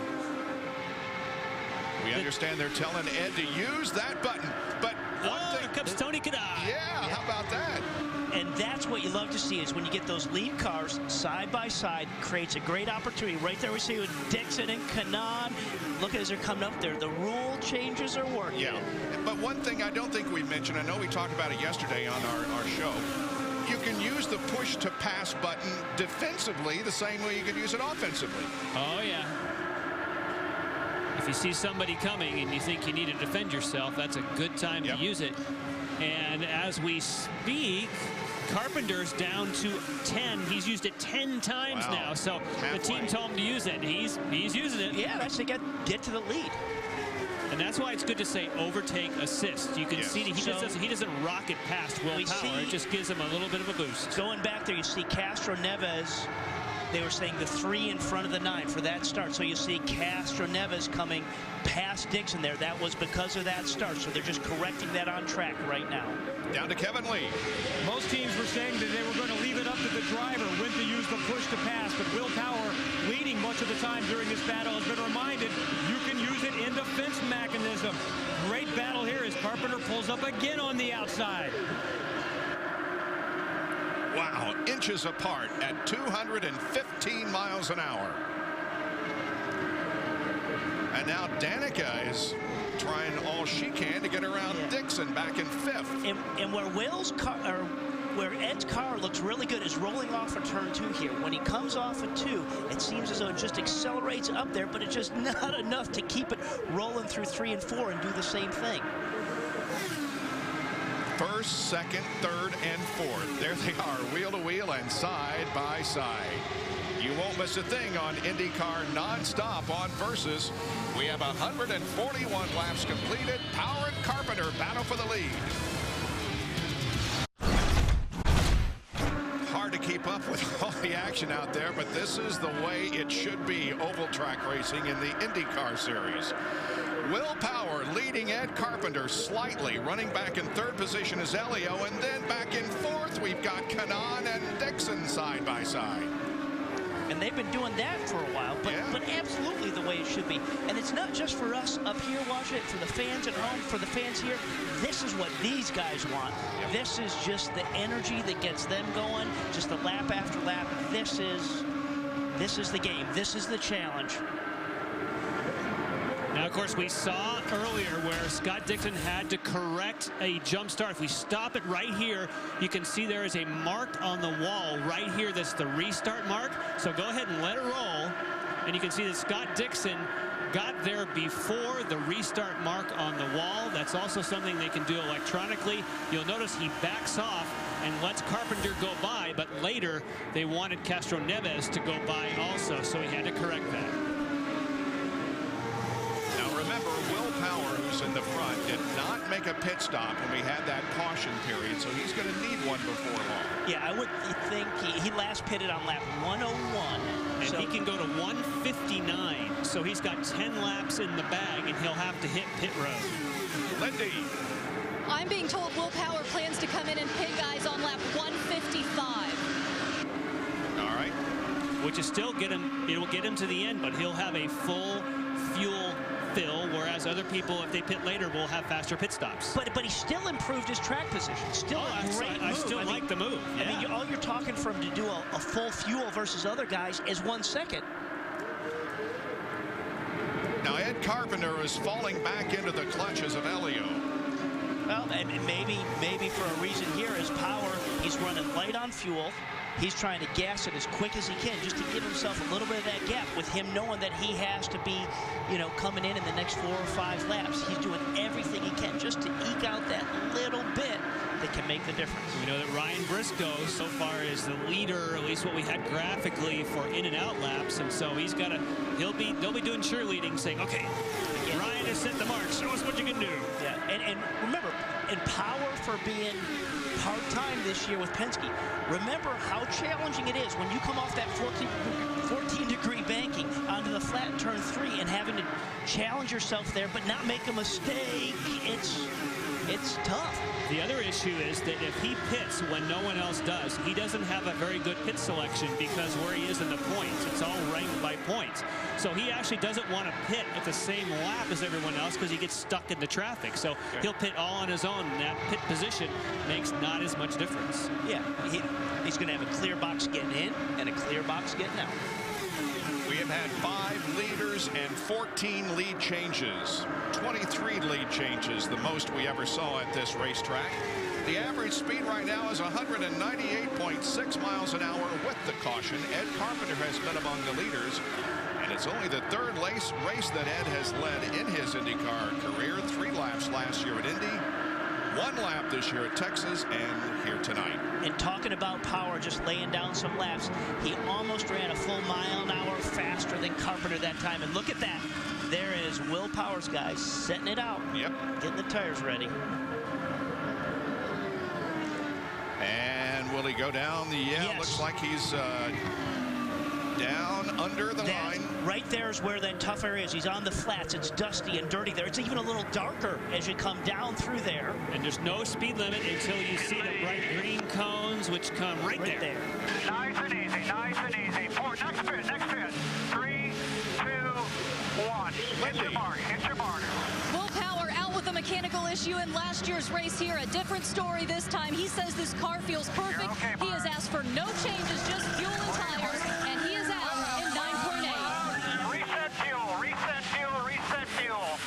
We understand they're telling Ed to use that button, but here comes Tony Kadai. Yeah, how about that? And that's what you love to see, is when you get those lead cars side by side, creates a great opportunity. Right there we see with Dixon and Kanaan. Look as they're coming up there. The rule changes are working. Yeah, but one thing I don't think we mentioned, I know we talked about it yesterday on our show, you can use the push to pass button defensively the same way you can use it offensively. Oh, yeah. If you see somebody coming and you think you need to defend yourself, that's a good time to use it. And as we speak, Carpenter's down to 10. He's used it 10 times now. So the team told him to use it. He's using it. Yeah, that's to get to the lead. And that's why it's good to say overtake assist. You can see that he doesn't rocket past Will Power. It just gives him a little bit of a boost. Going back there, you see Castro Neves. They were saying the 3 in front of the 9 for that start. So you see Castro Neves coming past Dixon there. That was because of that start. So they're just correcting that on track right now. Down to Kevin Lee. Most teams were saying that they were going to leave it up to the driver when to use the push to pass. But Will Power, leading much of the time during this battle, has been reminded you can use it in defense mechanism. Great battle here as Carpenter pulls up again on the outside. Wow, inches apart at 215 miles an hour. And now Danica is trying all she can to get around Dixon back in 5th. And where Will's car, or where Ed's car looks really good, is rolling off of turn 2 here. When he comes off of 2, it seems as though it just accelerates up there, but it's just not enough to keep it rolling through 3 and 4 and do the same thing. 1st, 2nd, 3rd, and 4th. There they are, wheel to wheel and side by side. You won't miss a thing on IndyCar nonstop on Versus. We have 141 laps completed. Power and Carpenter battle for the lead. Hard to keep up with all the action out there, but this is the way it should be, oval track racing in the IndyCar series. Will Power leading Ed Carpenter slightly. Running back in 3rd position is Elio, and then back in 4th we've got Kanaan and Dixon side by side. And they've been doing that for a while, but absolutely the way it should be. And it's not just for us up here watching it, for the fans at home, for the fans here. This is what these guys want. This is just the energy that gets them going, just the lap after lap. This is the game. This is the challenge. Now, of course, we saw earlier where Scott Dixon had to correct a jump start. If we stop it right here, you can see there is a mark on the wall right here. That's the restart mark. So go ahead and let it roll. And you can see that Scott Dixon got there before the restart mark on the wall. That's also something they can do electronically. You'll notice he backs off and lets Carpenter go by, but later they wanted Castro Neves to go by also, so he had to correct that. Remember, Will Power, who's in the front, did not make a pit stop when we had that caution period, so he's going to need one before long. Yeah, I would think he last pitted on lap 101. And he can go to 159, so he's got 10 laps in the bag, and he'll have to hit pit road. Lindy. I'm being told Will Power plans to come in and pit guys on lap 155. All right. Which is still it will get him to the end, but he'll have a full fuel fill, whereas other people, if they pit later, will have faster pit stops. But he still improved his track position. Still a great move. I still like the move. I mean, all you're talking for him to do a full fuel versus other guys is 1 second. Now Ed Carpenter is falling back into the clutches of Elio. Well, and maybe for a reason here is power. He's running light on fuel. He's trying to gas it as quick as he can just to give himself a little bit of that gap, with him knowing that he has to be, you know, coming in the next 4 or 5 laps. He's doing everything he can just to eke out that little bit that can make the difference. We know that Ryan Briscoe so far is the leader, at least what we had graphically, for in and out laps, and so he's got to, they'll be doing cheerleading, saying, okay, Ryan has set the mark, show us what you can do. Yeah, and remember, in power for being part-time this year with Penske, remember how challenging it is when you come off that 14-degree banking onto the flat in turn 3 and having to challenge yourself there but not make a mistake. It's tough. The other issue is that if he pits when no one else does, he doesn't have a very good pit selection, because where he is in the points, it's all ranked by points. So he actually doesn't want to pit at the same lap as everyone else because he gets stuck in the traffic. So he'll pit all on his own, and that pit position makes not as much difference. Yeah, he's going to have a clear box getting in and a clear box getting out. We have had 5 leaders and 14 lead changes. 23 lead changes, the most we ever saw at this racetrack. The average speed right now is 198.6 miles an hour with the caution. Ed Carpenter has been among the leaders, and it's only the 3rd race that Ed has led in his IndyCar career. 3 laps last year at Indy, 1 lap this year at Texas, and here tonight. And talking about power, just laying down some laps, he almost ran a full mile an hour faster than Carpenter that time. And look at that. There is Will Power's guys setting it out. Yep. Getting the tires ready. And will he go down? Yes. Looks like he's down under the line. Right there is where that tough area is. He's on the flats. It's dusty and dirty there. It's even a little darker as you come down through there. And there's no speed limit until you see the bright green cones, which come right there. Nice and easy, nice and easy. Next pit. 3, 2, 1. Hit your mark, hit your mark. Will Power out with a mechanical issue in last year's race here. A different story this time. He says this car feels perfect. He has asked for no changes, just fuel and tires, and he is out in 9.8. Reset fuel.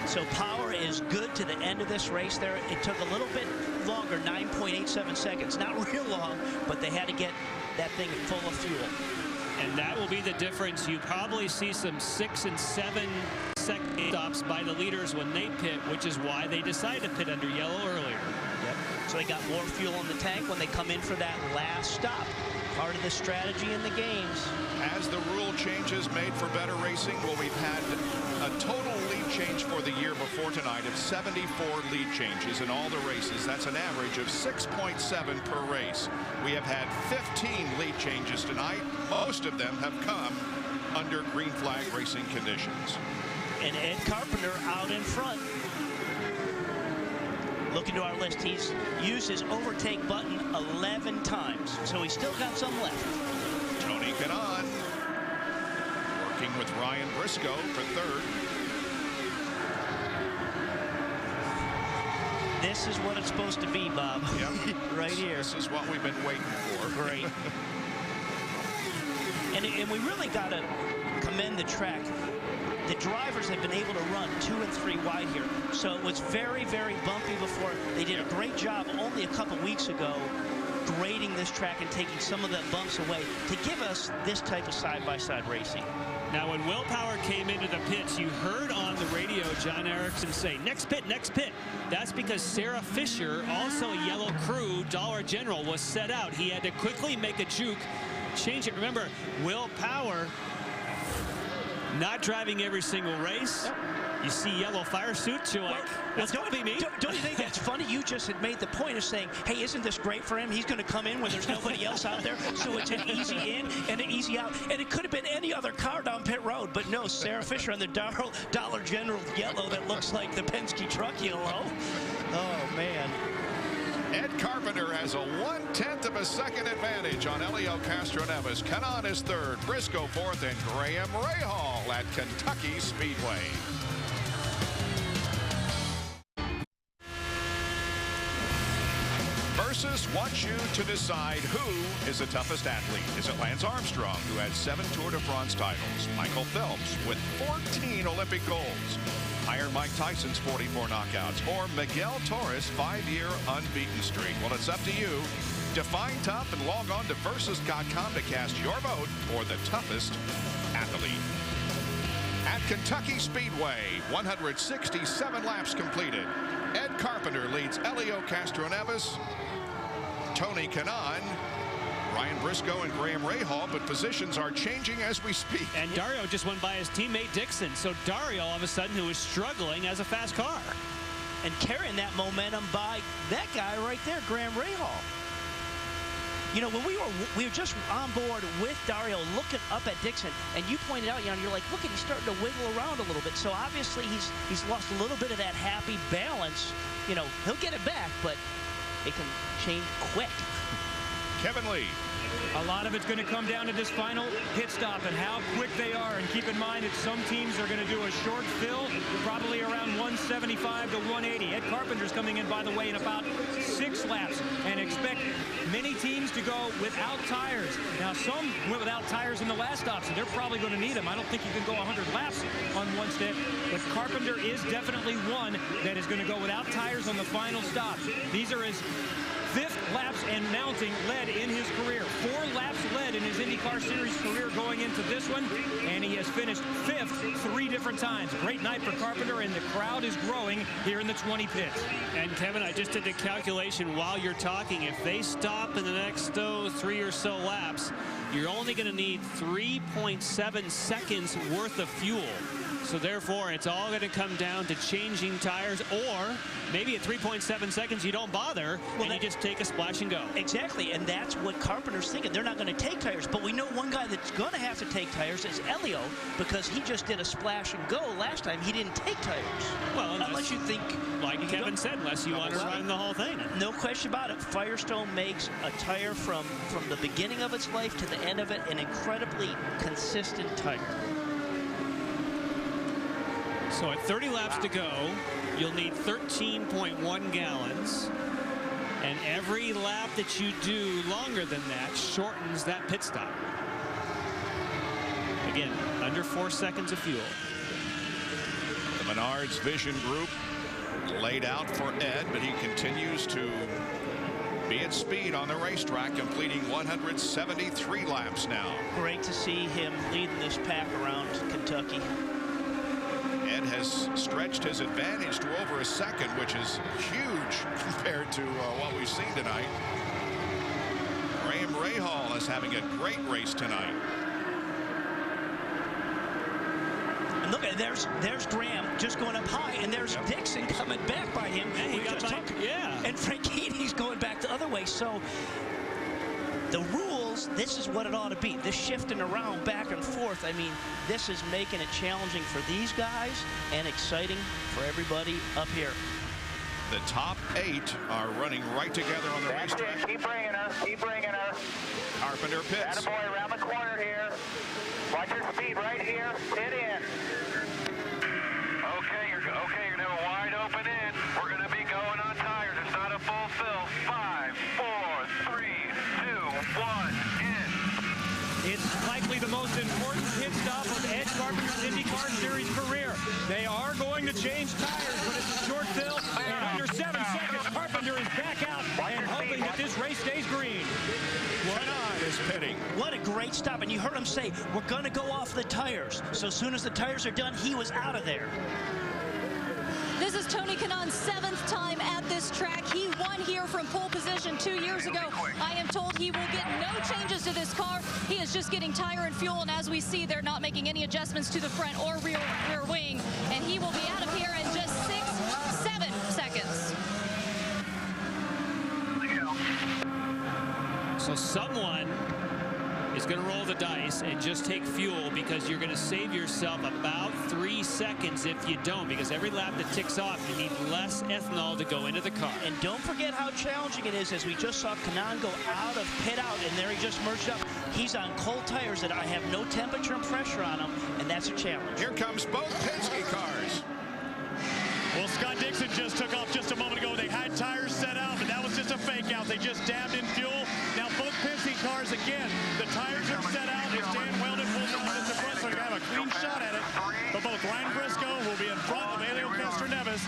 So Power is good to the end of this race there. It took a little bit longer, 9.87 seconds. Not real long, but they had to get that thing full of fuel. And that will be the difference. You probably see some 6 and 7 second stops by the leaders when they pit, which is why they decided to pit under yellow earlier. Yep. So they got more fuel in the tank when they come in for that last stop. Part of the strategy in the games. As the rule changes made for better racing, well, we've had a total lead change for the year before tonight of 74 lead changes in all the races. That's an average of 6.7 per race. We have had 15 lead changes tonight. Most of them have come under green flag racing conditions. And Ed Carpenter out in front. Looking to our list, he's used his overtake button 11 times, so he's still got some left. Tony Kanaan working with Ryan Briscoe for 3rd. This is what it's supposed to be, Bob. Yep. Right here. This is what we've been waiting for. Great. and we really got to commend the track. The drivers have been able to run 2 and 3 wide here. So it was very, very bumpy before. They did a great job only a couple weeks ago grading this track and taking some of the bumps away to give us this type of side-by-side racing. Now, when Will Power came into the pits, you heard on the radio John Erickson say, next pit, next pit. That's because Sarah Fisher, also a yellow crew, Dollar General, was set out. He had to quickly make a juke, change it. Remember, Will Power not driving every single race. Yep. You see yellow fire suits, you're like, that's going to be me. Don't you think that's funny? You just had made the point of saying, hey, isn't this great for him? He's going to come in when there's nobody else out there, so it's an easy in and an easy out. And it could have been any other car down pit road, but no, Sarah Fisher on the Dollar General yellow that looks like the Penske truck yellow. Oh, man. Ed Carpenter has a 1/10 of a second advantage on Helio Castroneves. Kanaan is third, Briscoe fourth, and Graham Rahal at Kentucky Speedway. Versus wants you to decide who is the toughest athlete. Is it Lance Armstrong, who has 7 Tour de France titles? Michael Phelps with 14 Olympic golds? Iron Mike Tyson's 44 knockouts? Or Miguel Torres' 5-year unbeaten streak? Well, it's up to you. Define tough and log on to Versus.com to cast your vote for the toughest athlete. At Kentucky Speedway, 167 laps completed. Ed Carpenter leads Helio Castroneves, Tony Kanaan, Ryan Briscoe, and Graham Rahal, but positions are changing as we speak. And Dario just went by his teammate Dixon, so Dario all of a sudden, who was struggling as a fast car. And carrying that momentum by that guy right there, Graham Rahal. You know, when we were just on board with Dario looking up at Dixon, and you pointed out, you're like, look, he's starting to wiggle around a little bit. So obviously he's lost a little bit of that happy balance. You know, he'll get it back, but it can change quick. Kevin Lee. A lot of it's going to come down to this final pit stop and how quick they are. And keep in mind that some teams are going to do a short fill, probably around 175 to 180. Ed Carpenter's coming in, by the way, in about 6 laps. And expect many teams to go without tires. Now, some went without tires in the last stop, so they're probably going to need them. I don't think you can go 100 laps on one step. But Carpenter is definitely one that is going to go without tires on the final stop. These are his 5th laps and mounting led in his career. 4 laps led in his IndyCar Series career going into this one, and he has finished 5th 3 different times. Great night for Carpenter, and the crowd is growing here in the 20 pits. And Kevin, I just did the calculation while you're talking. If they stop in the next 3 or so laps, you're only going to need 3.7 seconds worth of fuel. So therefore, it's all going to come down to changing tires, or maybe at 3.7 seconds you don't bother, and you just take a splash and go. Exactly, and that's what Carpenter's thinking. They're not going to take tires, but we know one guy that's going to have to take tires is Helio, because he just did a splash and go last time. He didn't take tires. Well, unless you think, like Kevin said, unless you want to run the whole thing. No question about it. Firestone makes a tire from the beginning of its life to the end of it an incredibly consistent tire. So at 30 laps to go, you'll need 13.1 gallons. And every lap that you do longer than that shortens that pit stop. Again, under 4 seconds of fuel. The Menards Vision Group laid out for Ed, but he continues to be at speed on the racetrack, completing 173 laps now. Great to see him leading this pack around Kentucky. Ed has stretched his advantage to over a second, which is huge compared to what we've seen tonight. Graham Rahal is having a great race tonight. And look at there's Graham just going up high, and there's Dixon coming back by him. And he got back, and Franchitti's going back the other way. So the rules, this is what it ought to be. This shifting around back and forth, I mean, this is making it challenging for these guys and exciting for everybody up here. The top 8 are running right together on the racetrack. Keep bringing her. Keep bringing her. Carpenter pits. Attaboy around the corner here. Watch your speed right here. Pit in. Okay, you're going to have a wide open in. We're going to be going on tires. It's not a full fill. 5, 4, 3, 2, 1, in. It's likely the most important pit stop of Ed Carpenter's IndyCar Series career. They are going to change tires, but it's a short fill, and under 7 seconds, Carpenter is back out and hoping that this race stays green. Kanaan is pitting. What a great stop, and you heard him say, we're going to go off the tires. So as soon as the tires are done, he was out of there. This is Tony Kanaan's 7th time at this track. He won here from pole position 2 years ago. I am told he will get no changes to this car. He is just getting tire and fuel, and as we see, they're not making any adjustments to the front or rear wing, and he will be out of here in just 7 seconds. So someone is going to roll the dice and just take fuel, because you're going to save yourself about 3 3 seconds if you don't, because every lap that ticks off, you need less ethanol to go into the car. And don't forget how challenging it is, as we just saw Kanaan go out of pit out, and there he just merged up. He's on cold tires that I have no temperature and pressure on them, and that's a challenge. Here comes both Penske cars. Well, Scott Dixon just took off just a moment ago. They had tires set out, but that was just a fake out. They just dabbed in fuel. Now both Penske cars, again, the tires are set out. It's Dan Weldon pulls up just in front, so they're going to have a clean shot at it. But both Ryan Briscoe will be in front of Elio Castroneves,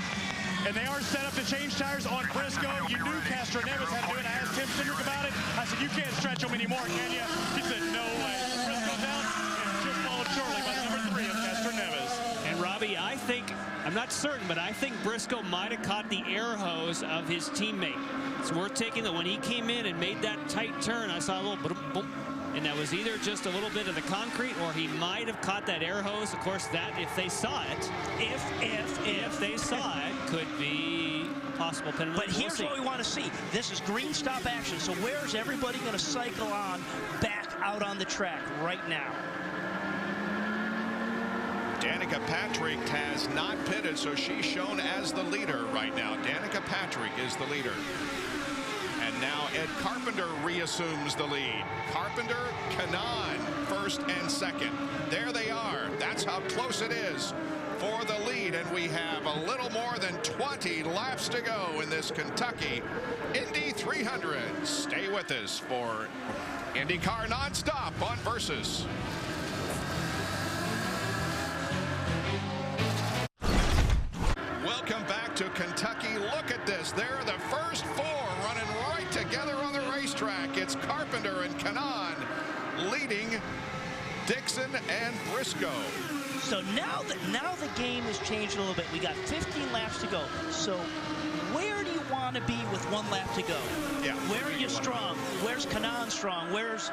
and they are set up to change tires on Briscoe. You knew Castroneves had to do it. I asked Tim Cindric about it. I said, you can't stretch them anymore, can you? He said, no way. Briscoe's out, and just followed shortly by number 3 of Castroneves. And Robbie, I think, I'm not certain, but I think Briscoe might have caught the air hose of his teammate. It's worth taking that when he came in and made that tight turn, I saw a little boom, boom, and that was either just a little bit of the concrete, or he might have caught that air hose. Of course, that, if they saw it, if they saw it, could be possible penalty. But here's what we want to see. This is green stop action, so where's everybody going to cycle on back out on the track right now? Danica Patrick has not pitted, so she's shown as the leader right now. Danica Patrick is the leader. And now Ed Carpenter reassumes the lead. Carpenter, Kanaan, first and second. There they are. That's how close it is for the lead. And we have a little more than 20 laps to go in this Kentucky Indy 300. Stay with us for IndyCar Nonstop on Versus. Welcome back to Kentucky. Look at this. They're the first 4 running right together on the racetrack. It's Carpenter and Kanaan leading Dixon and Briscoe. So now the game has changed a little bit. We got 15 laps to go. So where do you want to be with 1 lap to go? Yeah. Where are you strong? Where's Kanaan strong? Where's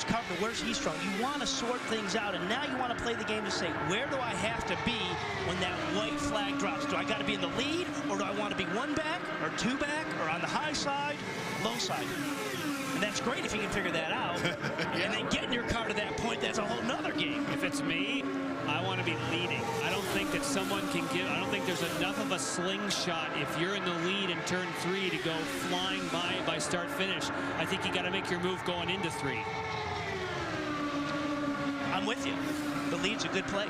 Carpenter? Where's he strong? You want to sort things out, and now you want to play the game to say, where do I have to be when that white flag drops? Do I got to be in the lead, or do I want to be 1 back, or 2 back, or on the high side, low side? And that's great if you can figure that out. And then getting your car to that point, that's a whole nother game. If it's me, I want to be leading. I don't think that someone can give, I don't think there's enough of a slingshot if you're in the lead in turn 3 to go flying by start finish. I think you got to make your move going into 3. I'm with you. The lead's a good place.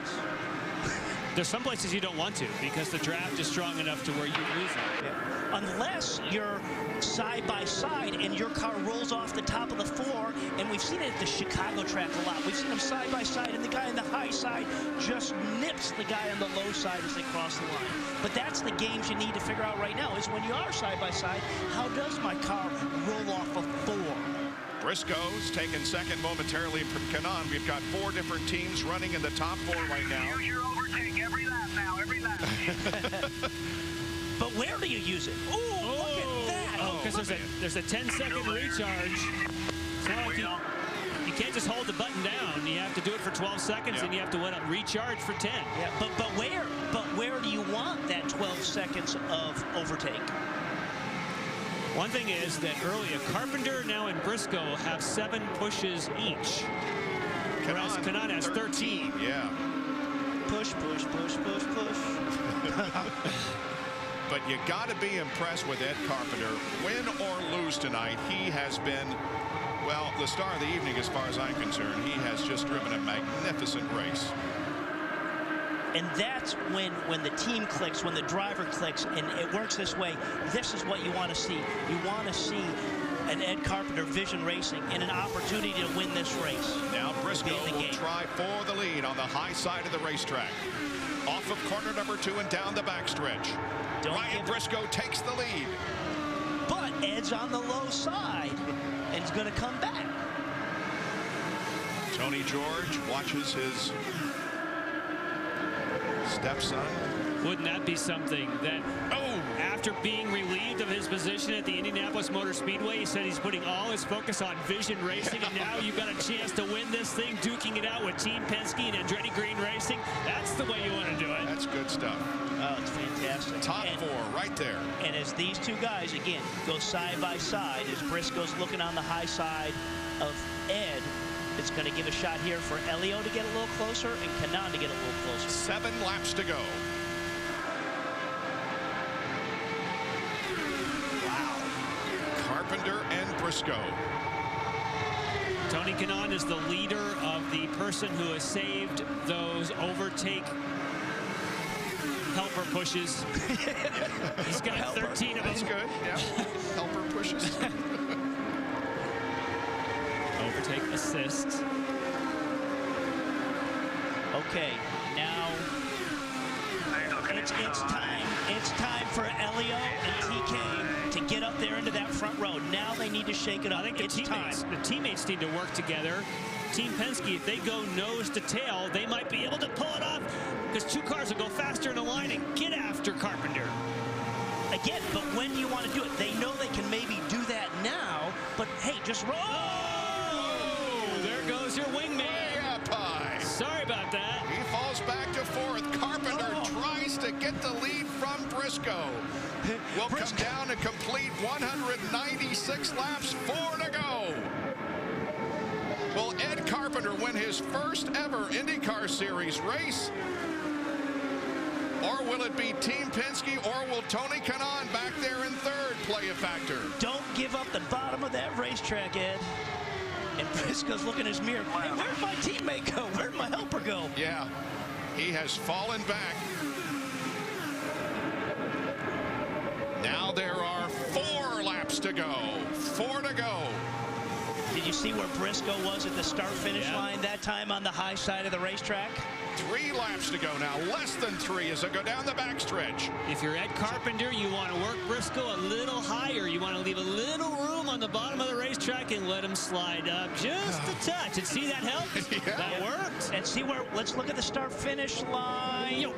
There's some places you don't want to because the draft is strong enough to where you lose it. Yeah. Unless you're side by side and your car rolls off the top of the 4, and we've seen it at the Chicago track a lot. We've seen them side by side, and the guy on the high side just nips the guy on the low side as they cross the line. But that's the games you need to figure out right now, is when you are side by side, how does my car roll off of 4? Briscoe's taking second momentarily from Kanaan. We've got 4 different teams running in the top 4 right now. Use your overtake every lap now, every lap. But where do you use it? Ooh, look at that. Oh, because there's a 10-second recharge. It's not like you can't just hold the button down. You have to do it for 12 seconds, and you have to recharge for 10. Yeah, but where do you want that 12 seconds of overtake? One thing is that earlier, Carpenter now and Briscoe have 7 pushes each. Whereas Kanaan has 13. Yeah. Push, push, push, push, push. But you got to be impressed with Ed Carpenter. Win or lose tonight, he has been, well, the star of the evening as far as I'm concerned. He has just driven a magnificent race. And that's when the team clicks, when the driver clicks, and it works this way. This is what you want to see. You want to see an Ed Carpenter Vision Racing and an opportunity to win this race. Now Briscoe will try for the lead on the high side of the racetrack. Off of corner number 2 and down the backstretch. Ryan Briscoe takes the lead. But Ed's on the low side and he's going to come back. Tony George watches his stepson. Wouldn't that be something that, after being relieved of his position at the Indianapolis Motor Speedway, he said he's putting all his focus on Vision Racing, and now you've got a chance to win this thing, duking it out with Team Penske and Andretti Green Racing. That's the way you want to do it. That's good stuff. Oh, it's fantastic. Top 4 right there. And as these two guys, again, go side by side, as Briscoe's looking on the high side of Ed, it's going to give a shot here for Elio to get a little closer and Kanaan to get a little closer. 7 laps to go. Wow. Carpenter and Briscoe. Tony Kanaan is the leader of the person who has saved those overtake helper pushes. He's got 13 of them. That's good, yeah. Helper pushes. Overtake assists. Okay, now it's time. It's time for Elio and TK to get up there into that front row. Now they need to shake it up. I think the teammates need to work together. Team Penske, if they go nose to tail, they might be able to pull it off because 2 cars will go faster in a line and get after Carpenter. Again, but when you want to do it, they know they can maybe do that now, but hey, just roll. Oh, there goes your wingman. Way up high. Sorry about that. He falls back to 4th. Carpenter tries to get the lead from Briscoe. Will come down and complete 196 laps, 4 to go. Will Ed Carpenter win his first ever IndyCar Series race? Or will it be Team Penske, or will Tony Kanaan back there in 3rd play a factor? Don't give up the bottom of that racetrack, Ed. And Briscoe's looking in his mirror. Hey, where'd my teammate go? Where'd my helper go? Yeah, he has fallen back. Now there are 4 laps to go. 4 to go. Did you see where Briscoe was at the start-finish line that time on the high side of the racetrack? 3 laps to go now. Less than 3 as they go down the backstretch. If you're Ed Carpenter, you want to work Briscoe a little higher. You want to leave a little room on the bottom of the racetrack and let him slide up just a touch. And see, that helped? Yeah. That worked. And see where, let's look at the start-finish line.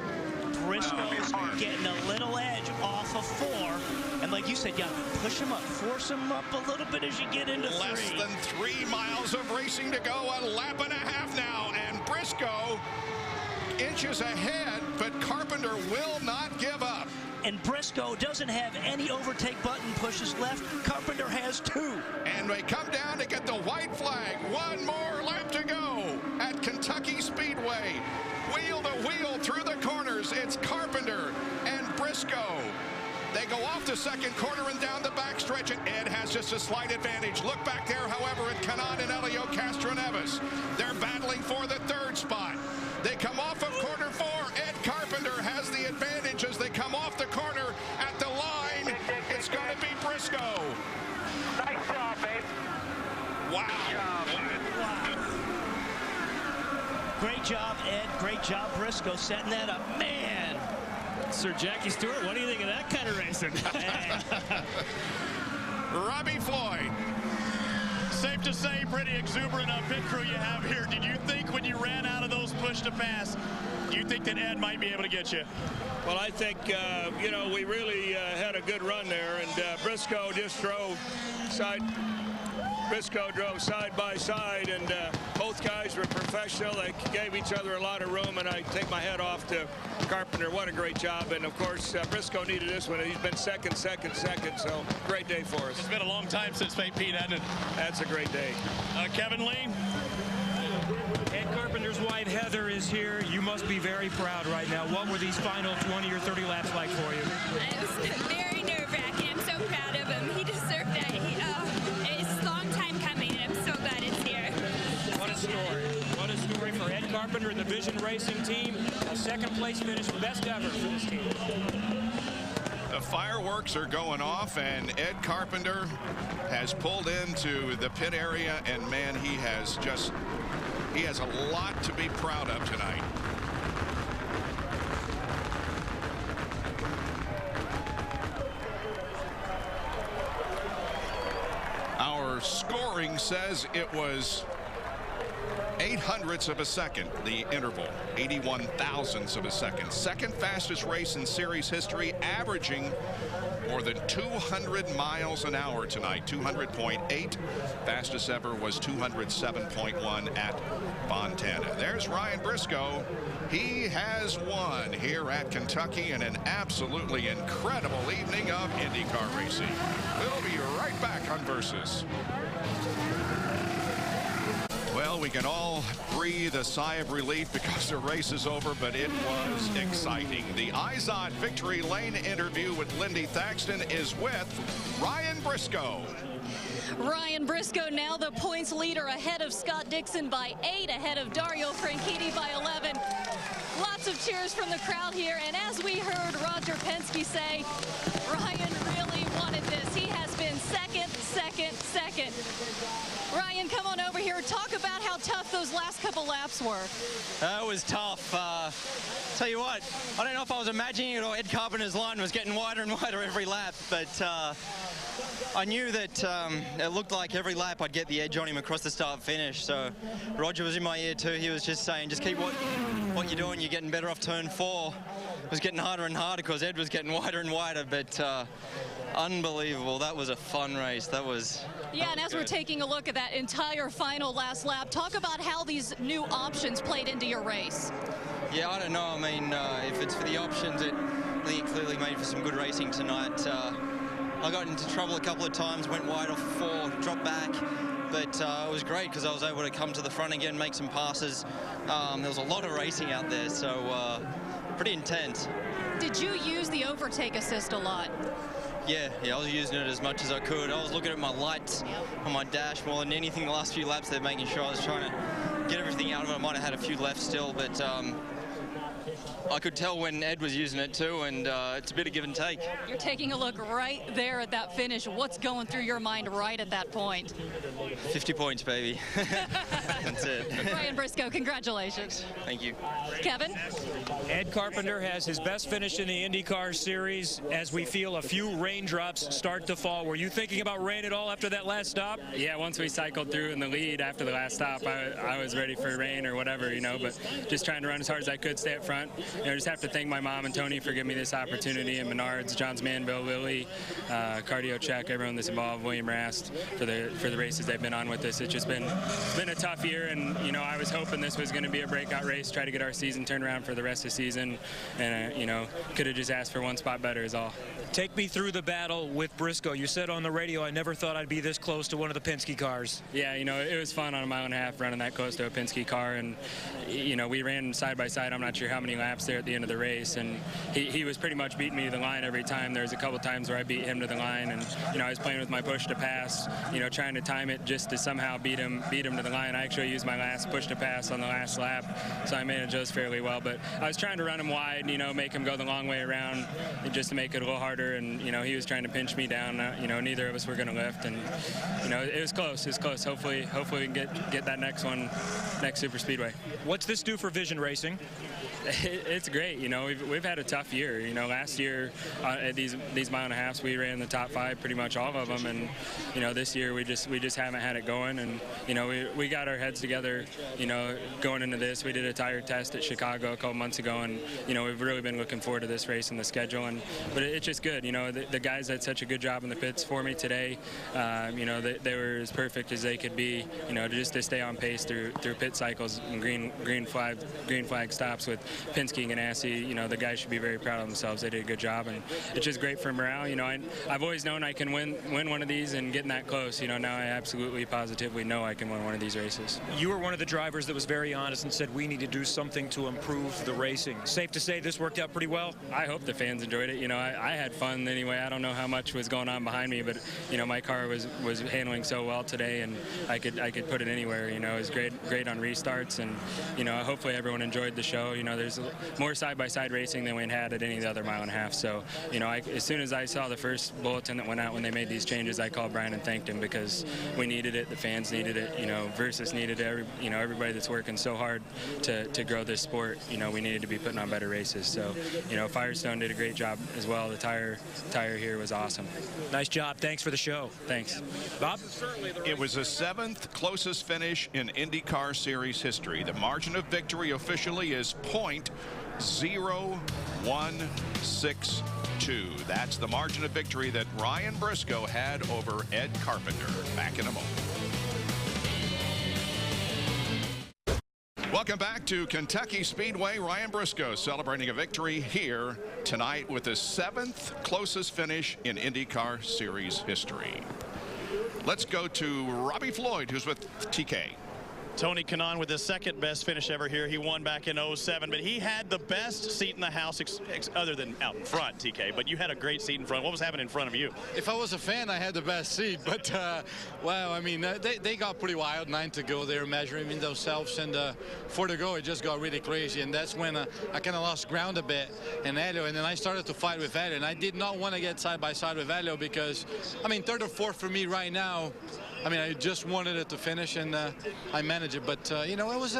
Briscoe's getting a little edge off of 4. And like you said, yeah, push him up, force him up a little bit as you get into 3. Less than 3 miles of racing to go. A lap and a half now. And Briscoe inches ahead, but Carpenter will not give up. And Briscoe doesn't have any overtake button pushes left. Carpenter has 2. And they come down to get the white flag. 1 more lap to go at Kentucky Speedway. Wheel to wheel through the corners. It's Carpenter and Briscoe. They go off the 2nd corner and down the backstretch, and Ed has just a slight advantage. Look back there, however, at Kanaan and Elio Castroneves. They're battling for the 3rd spot. They come off of corner 4. Ed Carpenter has the advantage as they come off the corner at the line. It's going to be Briscoe. Nice job, babe. Wow. Great job, Ed. Great job, Briscoe, setting that up. Man. Sir Jackie Stewart, what do you think of that kind of racing? Robbie Floyd. Safe to say, pretty exuberant pit crew you have here. Did you think when you ran out of those push to pass, do you think that Ed might be able to get you? Well, I think, you know, we really had a good run there, and Briscoe just drove side by side, and both guys were professional. They gave each other a lot of room, and I take my hat off to Carpenter. What a great job. And, of course, Briscoe needed this one. He's been second, so great day for us. It's been a long time since St. Pete, hasn't it? That's a great day. Kevin Lee? Ed Carpenter's wife, Heather, is here. You must be very proud right now. What were these final 20 or 30 laps like for you? It was very nerve-wracking. I'm so proud of him. He deserved that. It's a long time coming, and I'm so glad it's here. What a story. What a story for Ed Carpenter and the Vision Racing team. A 2nd place finish, best ever for this team. The fireworks are going off, and Ed Carpenter has pulled into the pit area, and man, he has a lot to be proud of tonight. Our scoring says it was 0.08 of a second, the interval, 81 thousandths of a second. 2nd fastest race in series history, averaging more than 200 miles an hour tonight, 200.8. Fastest ever was 207.1 at Fontana. There's Ryan Briscoe. He has won here at Kentucky in an absolutely incredible evening of IndyCar racing. We'll be right back on Versus. Well, we can all breathe a sigh of relief because the race is over, but it was exciting. The Izod Victory Lane interview with Lindy Thaxton is with Ryan Briscoe. Ryan Briscoe now the points leader, ahead of Scott Dixon by 8, ahead of Dario Franchitti by 11. Lots of cheers from the crowd here, and as we heard Roger Penske say, Ryan really wanted this. He has been second. Ryan, come on over here. Talk about how tough those last couple laps were. It was tough. Tell you what, I don't know if I was imagining it or Ed Carpenter's line was getting wider and wider every lap, but I knew that it looked like every lap I'd get the edge on him across the start finish. So Roger was in my ear too. He was just saying, just keep what you're doing. You're getting better off turn 4. It was getting harder and harder because Ed was getting wider and wider, but unbelievable. That was a fun race. That was... Yeah, and as we're taking a look at that entire final last lap, talk about how these new options played into your race. Yeah, I don't know. I mean, if it's for the options, I think it clearly made for some good racing tonight. I got into trouble a couple of times, went wide off 4, dropped back, but it was great because I was able to come to the front again, make some passes. There was a lot of racing out there, so pretty intense. Did you use the overtake assist a lot? Yeah, I was using it as much as I could. I was looking at my lights on my dash more than anything the last few laps there, making sure I was trying to get everything out of it. I might have had a few left still, but I could tell when Ed was using it too, and it's a bit of give and take. You're taking a look right there at that finish. What's going through your mind right at that point? 50 points, baby. That's it. Ryan Briscoe, congratulations. Thank you. Kevin? Ed Carpenter has his best finish in the IndyCar series as we feel a few raindrops start to fall. Were you thinking about rain at all after that last stop? Yeah, once we cycled through in the lead after the last stop, I was ready for rain or whatever, you know, but just trying to run as hard as I could, stay up front. I just have to thank my mom and Tony for giving me this opportunity, and Menards, Johns Manville, Lily, Cardio Check, everyone that's involved, William Rast, for the races they've been on with us. It's just been a tough year, and you know, I was hoping this was going to be a breakout race, try to get our season turned around for the rest of the season, and you know, could have just asked for one spot better is all. Take me through the battle with Briscoe. You said on the radio, I never thought I'd be this close to one of the Penske cars. Yeah, you know, it was fun on a mile and a half running that close to a Penske car, and you know, we ran side by side. I'm not sure how many laps there at the end of the race, and he was pretty much beating me to the line every time. There was a couple times where I beat him to the line, and you know, I was playing with my push to pass, you know, trying to time it just to somehow beat him to the line. I actually used my last push to pass on the last lap, so I managed those fairly well. But I was trying to run him wide, you know, make him go the long way around, just to make it a little harder. And you know, he was trying to pinch me down. You know, neither of us were going to lift, and you know, it was close. It was close. Hopefully we can get that next one, next super speedway. What's this do for Vision Racing? It's great. You know, we've had a tough year. You know, last year at these mile and a halves, we ran the top 5 pretty much all of them, and you know, this year we just haven't had it going. And you know, we got our heads together. You know, going into this, we did a tire test at Chicago a couple months ago, and you know, we've really been looking forward to this race and the schedule. But it's just good. You know, the guys did such a good job in the pits for me today. You know, they were as perfect as they could be. You know, just to stay on pace through pit cycles and green flag stops with Penske and Ganassi. You know, the guys should be very proud of themselves. They did a good job, and it's just great for morale. You know, I've always known I can win one of these, and getting that close, you know, now I absolutely positively know I can win one of these races. You were one of the drivers that was very honest and said we need to do something to improve the racing. Safe to say this worked out pretty well? I hope the fans enjoyed it. You know, I had fun anyway. I don't know how much was going on behind me, but you know, my car was handling so well today, and I could put it anywhere. You know, it was great on restarts, and you know, hopefully everyone enjoyed the show. You know, there's more side-by-side racing than we had at any of the other mile and a half. So, you know, as soon as I saw the first bulletin that went out when they made these changes, I called Brian and thanked him, because we needed it, the fans needed it, you know, Versus needed it, you know, everybody that's working so hard to grow this sport. You know, we needed to be putting on better races. So, you know, Firestone did a great job as well. The tire here was awesome. Nice job. Thanks for the show. Thanks. Bob? It was the 7th closest finish in IndyCar Series history. The margin of victory officially is .0162. That's the margin of victory that Ryan Briscoe had over Ed Carpenter. Back in a moment. Welcome back to Kentucky Speedway. Ryan Briscoe celebrating a victory here tonight with the 7th closest finish in IndyCar Series history. Let's go to Robbie Floyd, who's with TK. Tony Kanaan with his second best finish ever here. He won back in 07, but he had the best seat in the house other than out in front, TK. But you had a great seat in front. What was happening in front of you? If I was a fan, I had the best seat. But, well, I mean, they got pretty wild. 9 to go. They were measuring in themselves. And 4 to go, it just got really crazy. And that's when I kind of lost ground a bit in Helio. And then I started to fight with Helio. And I did not want to get side by side with Helio because, I mean, third or fourth for me right now. I mean, I just wanted it to finish, and I managed it. But, you know, it was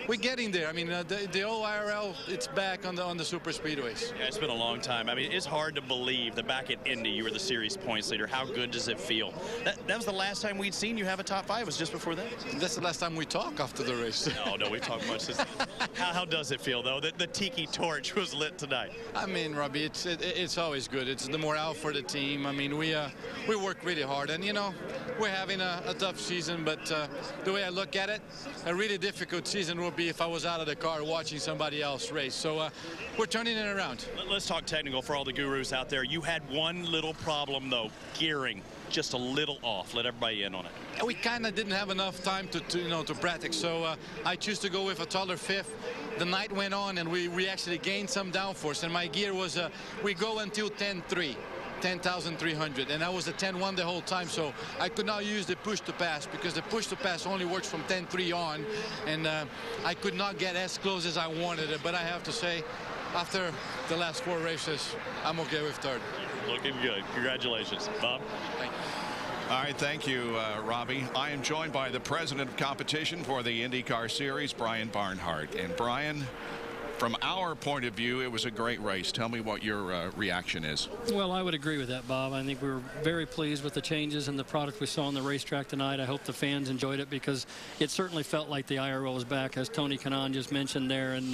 we're getting there. I mean, the old IRL, it's back on the super speedways. Yeah, it's been a long time. I mean, it's hard to believe that back at Indy you were the series points leader. How good does it feel? That was the last time we'd seen you have a top 5. It was just before that. That's the last time we talked after the race. No, we've talked much since. How does it feel, though, that the tiki torch was lit tonight? I mean, Robbie, it's always good. It's the morale for the team. I mean, we work really hard, and, you know, we're having a tough season, but the way I look at it, a really difficult season would be if I was out of the car watching somebody else race. So we're turning it around. Let's talk technical for all the gurus out there. You had one little problem, though, gearing just a little off. Let everybody in on it. We kind of didn't have enough time to practice, so I choose to go with a taller fifth. The night went on, and we actually gained some downforce, and my gear was we go until 10.3. 10,300, and I was at 10.1 the whole time, so I could not use the push to pass because the push to pass only works from 10.3 on, and I could not get as close as I wanted it. But I have to say, after the last 4 races, I'm okay with third. Looking good. Congratulations, Bob. Thank you. All right, thank you, Robbie. I am joined by the president of competition for the IndyCar Series, Brian Barnhart. And Brian, from our point of view, it was a great race. Tell me what your reaction is. Well, I would agree with that, Bob. I think we were very pleased with the changes and the product we saw on the racetrack tonight. I hope the fans enjoyed it because it certainly felt like the IRL was back, as Tony Kanaan just mentioned there. And,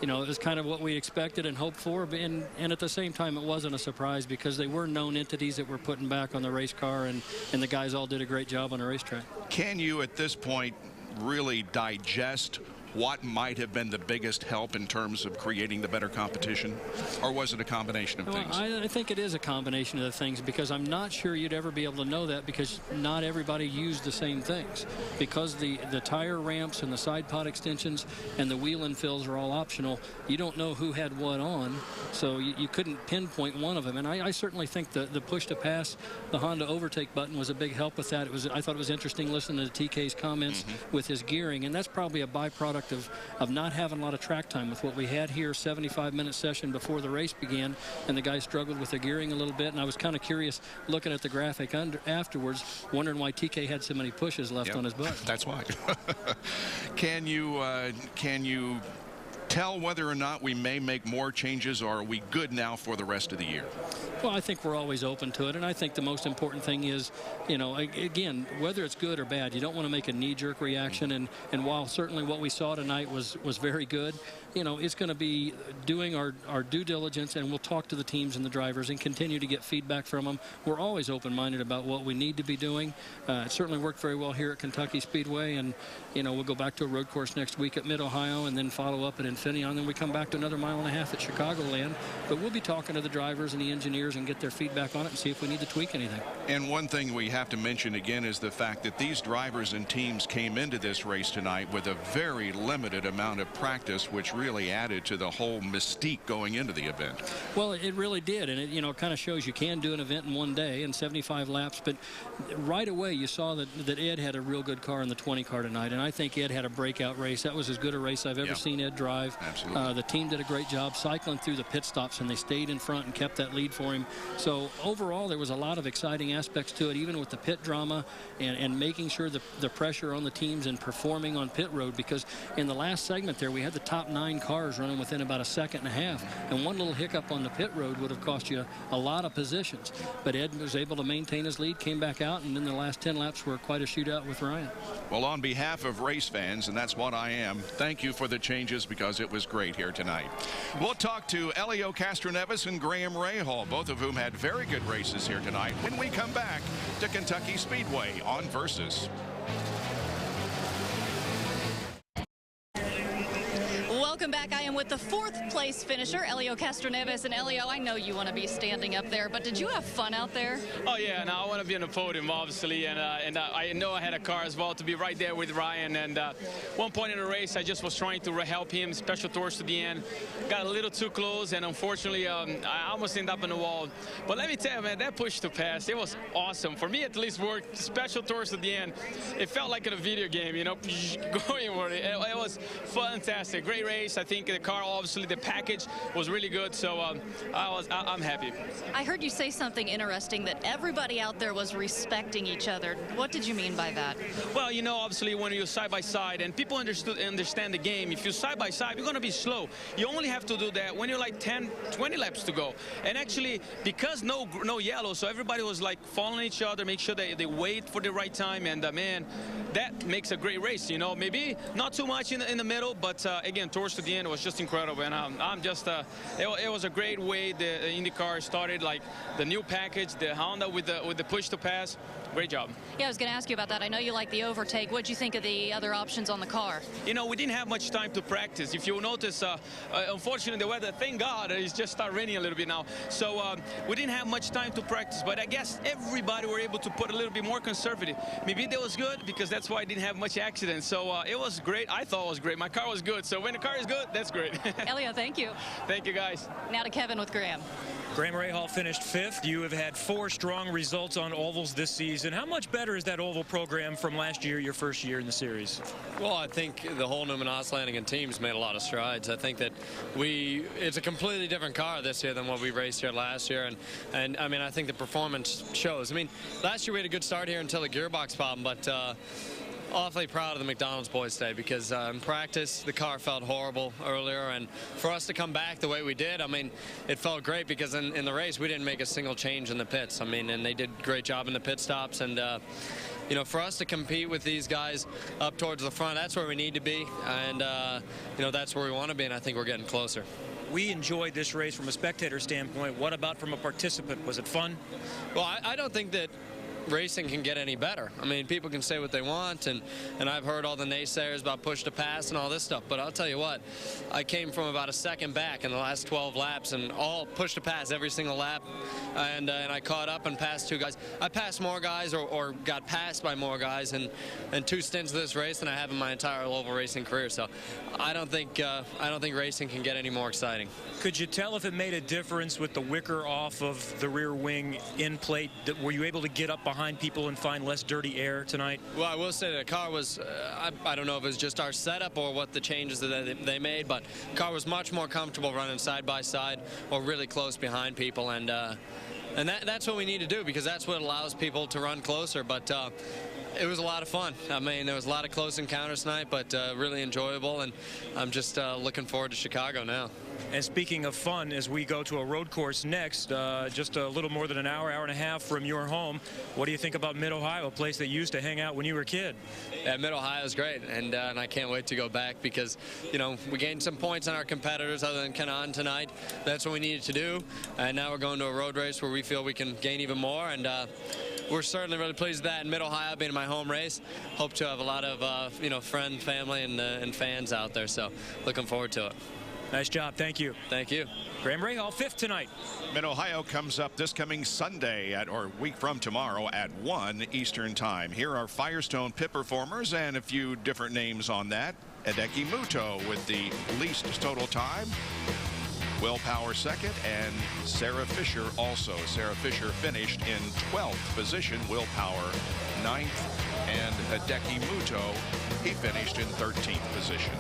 you know, it was kind of what we expected and hoped for. And at the same time, it wasn't a surprise because they were known entities that were putting back on the race car, and the guys all did a great job on the racetrack. Can you, at this point, really digest what might have been the biggest help in terms of creating the better competition? Or was it a combination of things? I think it is a combination of the things because I'm not sure you'd ever be able to know that because not everybody used the same things. Because the tire ramps and the side pod extensions and the wheel infills are all optional, you don't know who had what on, so you couldn't pinpoint one of them. And I certainly think the push to pass, the Honda overtake button was a big help with that. I thought it was interesting listening to TK's comments with his gearing, and that's probably a byproduct of not having a lot of track time with what we had here. 75-minute session before the race began, and the guys struggled with the gearing a little bit, and I was kind of curious looking at the graphic afterwards, wondering why TK had so many pushes left on his butt. That's why. Can you tell whether or not we may make more changes, or are we good now for the rest of the year? Well, I think we're always open to it, and I think the most important thing is, you know, again, whether it's good or bad, you don't want to make a knee-jerk reaction, and while certainly what we saw tonight was very good, you know, it's going to be doing our due diligence, and we'll talk to the teams and the drivers and continue to get feedback from them. We're always open-minded about what we need to be doing. It certainly worked very well here at Kentucky Speedway, and, you know, we'll go back to a road course next week at Mid-Ohio and then follow up at Infineon, and then we come back to another 1.5 miles at Chicagoland. But we'll be talking to the drivers and the engineers and get their feedback on it and see if we need to tweak anything. And one thing we have to mention again is the fact that these drivers and teams came into this race tonight with a very limited amount of practice, which really added to the whole mystique going into the event. Well, it really did, and it, you know, kind of shows you can do an event in one day in 75 laps, but right away you saw that Ed had a real good car in the 20 car tonight, and I think Ed had a breakout race. That was as good a race I've ever seen Ed drive. Absolutely. The team did a great job cycling through the pit stops, and they stayed in front and kept that lead for him. So overall, there was a lot of exciting aspects to it, even with the pit drama and making sure the pressure on the teams and performing on pit road, because in the last segment there, we had the top 9 cars running within about 1.5 seconds, and one little hiccup on the pit road would have cost you a lot of positions. But Ed was able to maintain his lead, came back out, and then the last 10 laps were quite a shootout with Ryan. Well, on behalf of race fans, and that's what I am, thank you for the changes because it was great here tonight. We'll talk to Helio Castroneves and Graham Rahal, both of whom had very good races here tonight, when we come back to Kentucky Speedway on Versus. Welcome back. I am with the 4th place finisher, Elio Castroneves. And Elio, I know you want to be standing up there, but did you have fun out there? Oh yeah, now I want to be on the podium, obviously, and I know I had a car as well to be right there with Ryan. And one point in the race, I just was trying to help him, special towards to the end. Got a little too close, and unfortunately, I almost ended up in the wall. But let me tell you, man, that push to pass, it was awesome. For me, at least, worked special towards to the end. It felt like in a video game, you know, going for it. It was fantastic, great race. I think the car, obviously, the package was really good. So I'm happy. I heard you say something interesting, that everybody out there was respecting each other. What did you mean by that? Well, you know, obviously, when you're side by side, and people understand the game, if you're side by side, you're going to be slow. You only have to do that when you're like 10, 20 laps to go. And actually, because no yellow, so everybody was like following each other, make sure they wait for the right time. And man, that makes a great race. You know, maybe not too much in the middle, but again, towards to the end, it was just incredible. And I'm just, it was a great way the IndyCar started, like the new package, the Honda with the push to pass. Great job. Yeah, I was going to ask you about that. I know you like the overtake. What did you think of the other options on the car? You know, we didn't have much time to practice. If you notice, unfortunately, the weather, thank God, it's just started raining a little bit now. So we didn't have much time to practice. But I guess everybody were able to put a little bit more conservative. Maybe that was good because that's why I didn't have much accidents. So it was great. I thought it was great. My car was good. So when the car is good, that's great. Elio, thank you. Thank you, guys. Now to Kevin with Graham. Graham Rahal finished 5th. You have had 4 strong results on ovals this season. How much better is that oval program from last year, your first year in the series? Well, I think the whole Numanos Lanigan team's made a lot of strides. I think that it's a completely different car this year than what we raced here last year. And I mean, I think the performance shows. I mean, last year we had a good start here until the gearbox problem, but awfully proud of the McDonald's boys today because in practice the car felt horrible earlier, and for us to come back the way we did, I mean, it felt great because in the race we didn't make a single change in the pits. I mean, and they did a great job in the pit stops, and you know, for us to compete with these guys up towards the front, that's where we need to be, and you know, that's where we want to be, and I think we're getting closer. We enjoyed this race from a spectator standpoint. What about from a participant? Was it fun? Well, I don't think that racing can get any better. I mean, people can say what they want, and I've heard all the naysayers about push to pass and all this stuff, but I'll tell you what, I came from about a second back in the last 12 laps and all push to pass every single lap, and I caught up and passed 2 guys. I passed more guys or got passed by more guys in 2 stints of this race than I have in my entire oval racing career, so I don't think racing can get any more exciting. Could you tell if it made a difference with the wicker off of the rear wing in plate? Were you able to get up behind people and find less dirty air tonight? Well, I will say the car was, I don't know if it was just our setup or what the changes that they made, but the car was much more comfortable running side by side or really close behind people, and that's what we need to do because that's what allows people to run closer. But it was a lot of fun. I mean, there was a lot of close encounters tonight, but really enjoyable, and I'm just looking forward to Chicago now. And speaking of fun, as we go to a road course next, just a little more than an hour and a half from your home, what do you think about Mid-Ohio, a place that you used to hang out when you were a kid? Yeah, Mid-Ohio is great, and I can't wait to go back because, you know, we gained some points on our competitors other than Kanaan tonight. That's what we needed to do, and now we're going to a road race where we feel we can gain even more, and we're certainly really pleased with that. In Mid-Ohio being my home race, hope to have a lot of, you know, friends, family, and fans out there, so looking forward to it. Nice job. Thank you. Thank you. Graham Rahal, 5th tonight. Mid-Ohio comes up this coming Sunday or week from tomorrow at 1 Eastern time. Here are Firestone pit performers and a few different names on that. Hideki Muto with the least total time. Will Power 2nd, and Sarah Fisher also. Sarah Fisher finished in 12th position. Will Power 9th, and Hideki Muto, he finished in 13th position.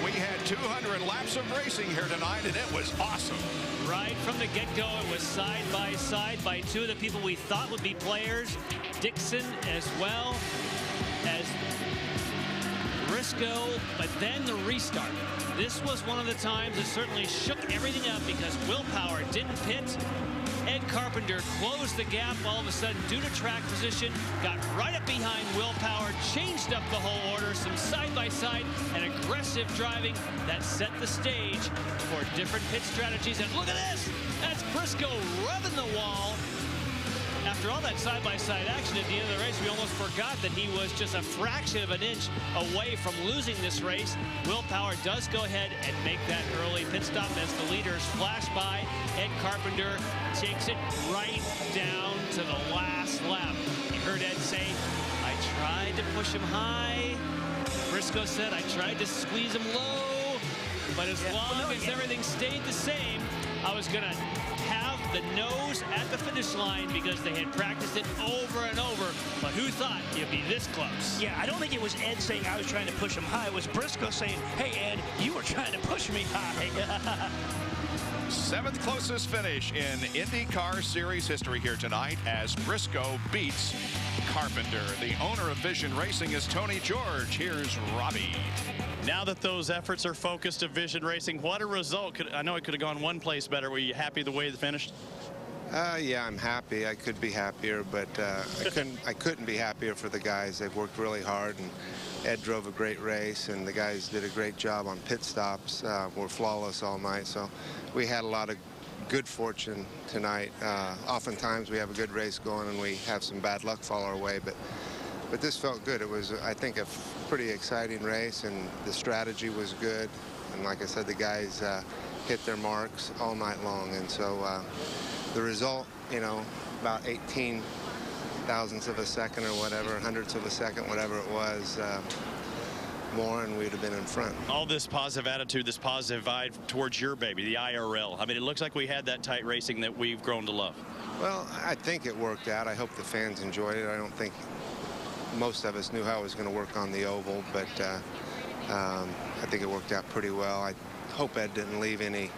We had 200 laps of racing here tonight, and it was awesome. Right from the get-go, it was side by side by 2 of the people we thought would be players. Dixon as well as Briscoe, but then the restart. This was one of the times that certainly shook everything up because Will Power didn't pit. Ed Carpenter closed the gap all of a sudden due to track position, got right up behind Will Power, changed up the whole order, some side-by-side and aggressive driving that set the stage for different pit strategies. And look at this, that's Briscoe rubbing the wall after all that side-by-side action at the end of the race, we almost forgot that he was just a fraction of an inch away from losing this race. Will Power does go ahead and make that early pit stop as the leaders flash by. Ed Carpenter takes it right down to the last lap. You heard Ed say, I tried to push him high. Briscoe said, I tried to squeeze him low, but as long as everything stayed the same, I was going to have the nose at the finish line because they had practiced it over and over. But who thought it'd be this close? Yeah, I don't think it was Ed saying I was trying to push him high. It was Briscoe saying, hey, Ed, you were trying to push me high. Seventh closest finish in IndyCar Series history here tonight as Briscoe beats Carpenter. The owner of Vision Racing is Tony George. Here's Robbie. Now that those efforts are focused at Vision Racing, what a result. I know it could have gone one place better. Were you happy the way it finished? Yeah, I'm happy. I could be happier, but I couldn't be happier for the guys. They've worked really hard, and Ed drove a great race, and the guys did a great job on pit stops. Were flawless all night, so we had a lot of good fortune tonight. Oftentimes we have a good race going and we have some bad luck fall our way, but this felt good. It was, I think, a pretty exciting race, and the strategy was good. And like I said, the guys hit their marks all night long, and so the result, you know, about 18 thousandths of a second or whatever, hundredths of a second, whatever it was, more, and we'd have been in front. All this positive attitude, this positive vibe towards your baby, the IRL. I mean, it looks like we had that tight racing that we've grown to love. Well, I think it worked out. I hope the fans enjoyed it. I don't think most of us knew how it was going to work on the oval, but I think it worked out pretty well. I hope Ed didn't leave any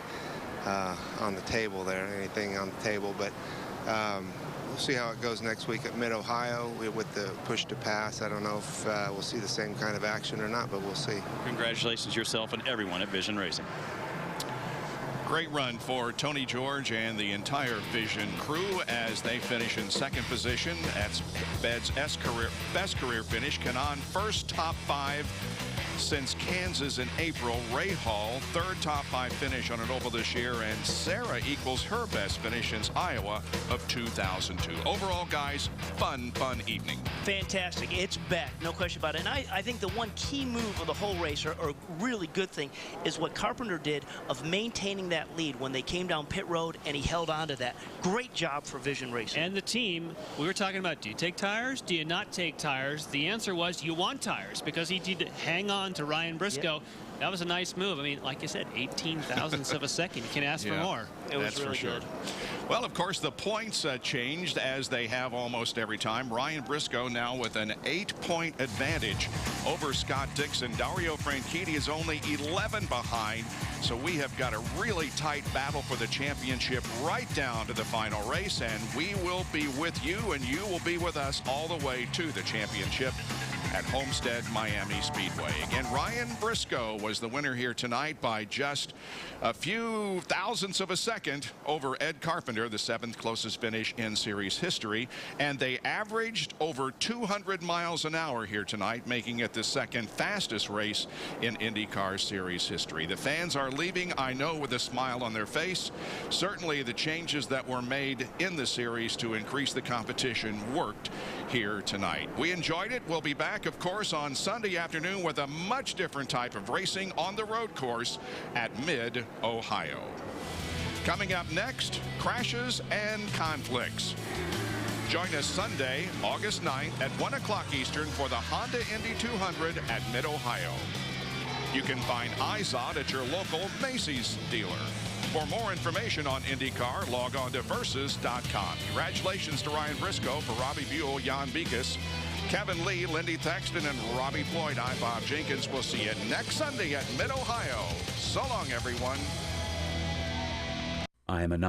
on the table there, anything on the table, but we'll see how it goes next week at Mid-Ohio with the push to pass. I don't know if we'll see the same kind of action or not, but we'll see. Congratulations yourself and everyone at Vision Racing. Great run for Tony George and the entire Vision crew as they finish in second position. That's Bed's best career finish. Kanan first top 5 since Kansas in April. Ray Hall third top 5 finish on an oval this year, and Sarah equals her best finish since Iowa of 2002. Overall, guys, fun evening. Fantastic. It's back, no question about it. And I think the one key move of the whole race, or really good thing, is what Carpenter did of maintaining that lead when they came down pit road, and he held on to that. Great job for Vision Racing. And the team, we were talking about, do you take tires? Do you not take tires? The answer was you want tires, because he did hang on to Ryan Briscoe. Yep. That was a nice move. I mean, like you said, 18 thousandths of a second. You can ask for more. It was really good. Well, of course, the points changed, as they have almost every time. Ryan Briscoe now with an 8-point advantage over Scott Dixon. Dario Franchitti is only 11 behind. So we have got a really tight battle for the championship right down to the final race. And we will be with you, and you will be with us all the way to the championship at Homestead Miami Speedway. Again, Ryan Briscoe was the winner here tonight by just a few thousandths of a second over Ed Carpenter, the 7th closest finish in series history. And they averaged over 200 miles an hour here tonight, making it the 2nd fastest race in IndyCar series history. The fans are leaving, I know, with a smile on their face. Certainly the changes that were made in the series to increase the competition worked here tonight. We enjoyed it. We'll be back, of course, on Sunday afternoon with a much different type of racing on the road course at Mid-Ohio. Coming up next, crashes and conflicts. Join us Sunday, August 9th at 1 o'clock Eastern for the Honda Indy 200 at Mid-Ohio. You can find IZOD at your local Macy's dealer. For more information on IndyCar, log on to Versus.com. Congratulations to Ryan Briscoe. For Robbie Buell, Jan Beekes, Kevin Lee, Lindy Thaxton, and Robbie Floyd, I'm Bob Jenkins. We'll see you next Sunday at Mid-Ohio. So long, everyone. I am a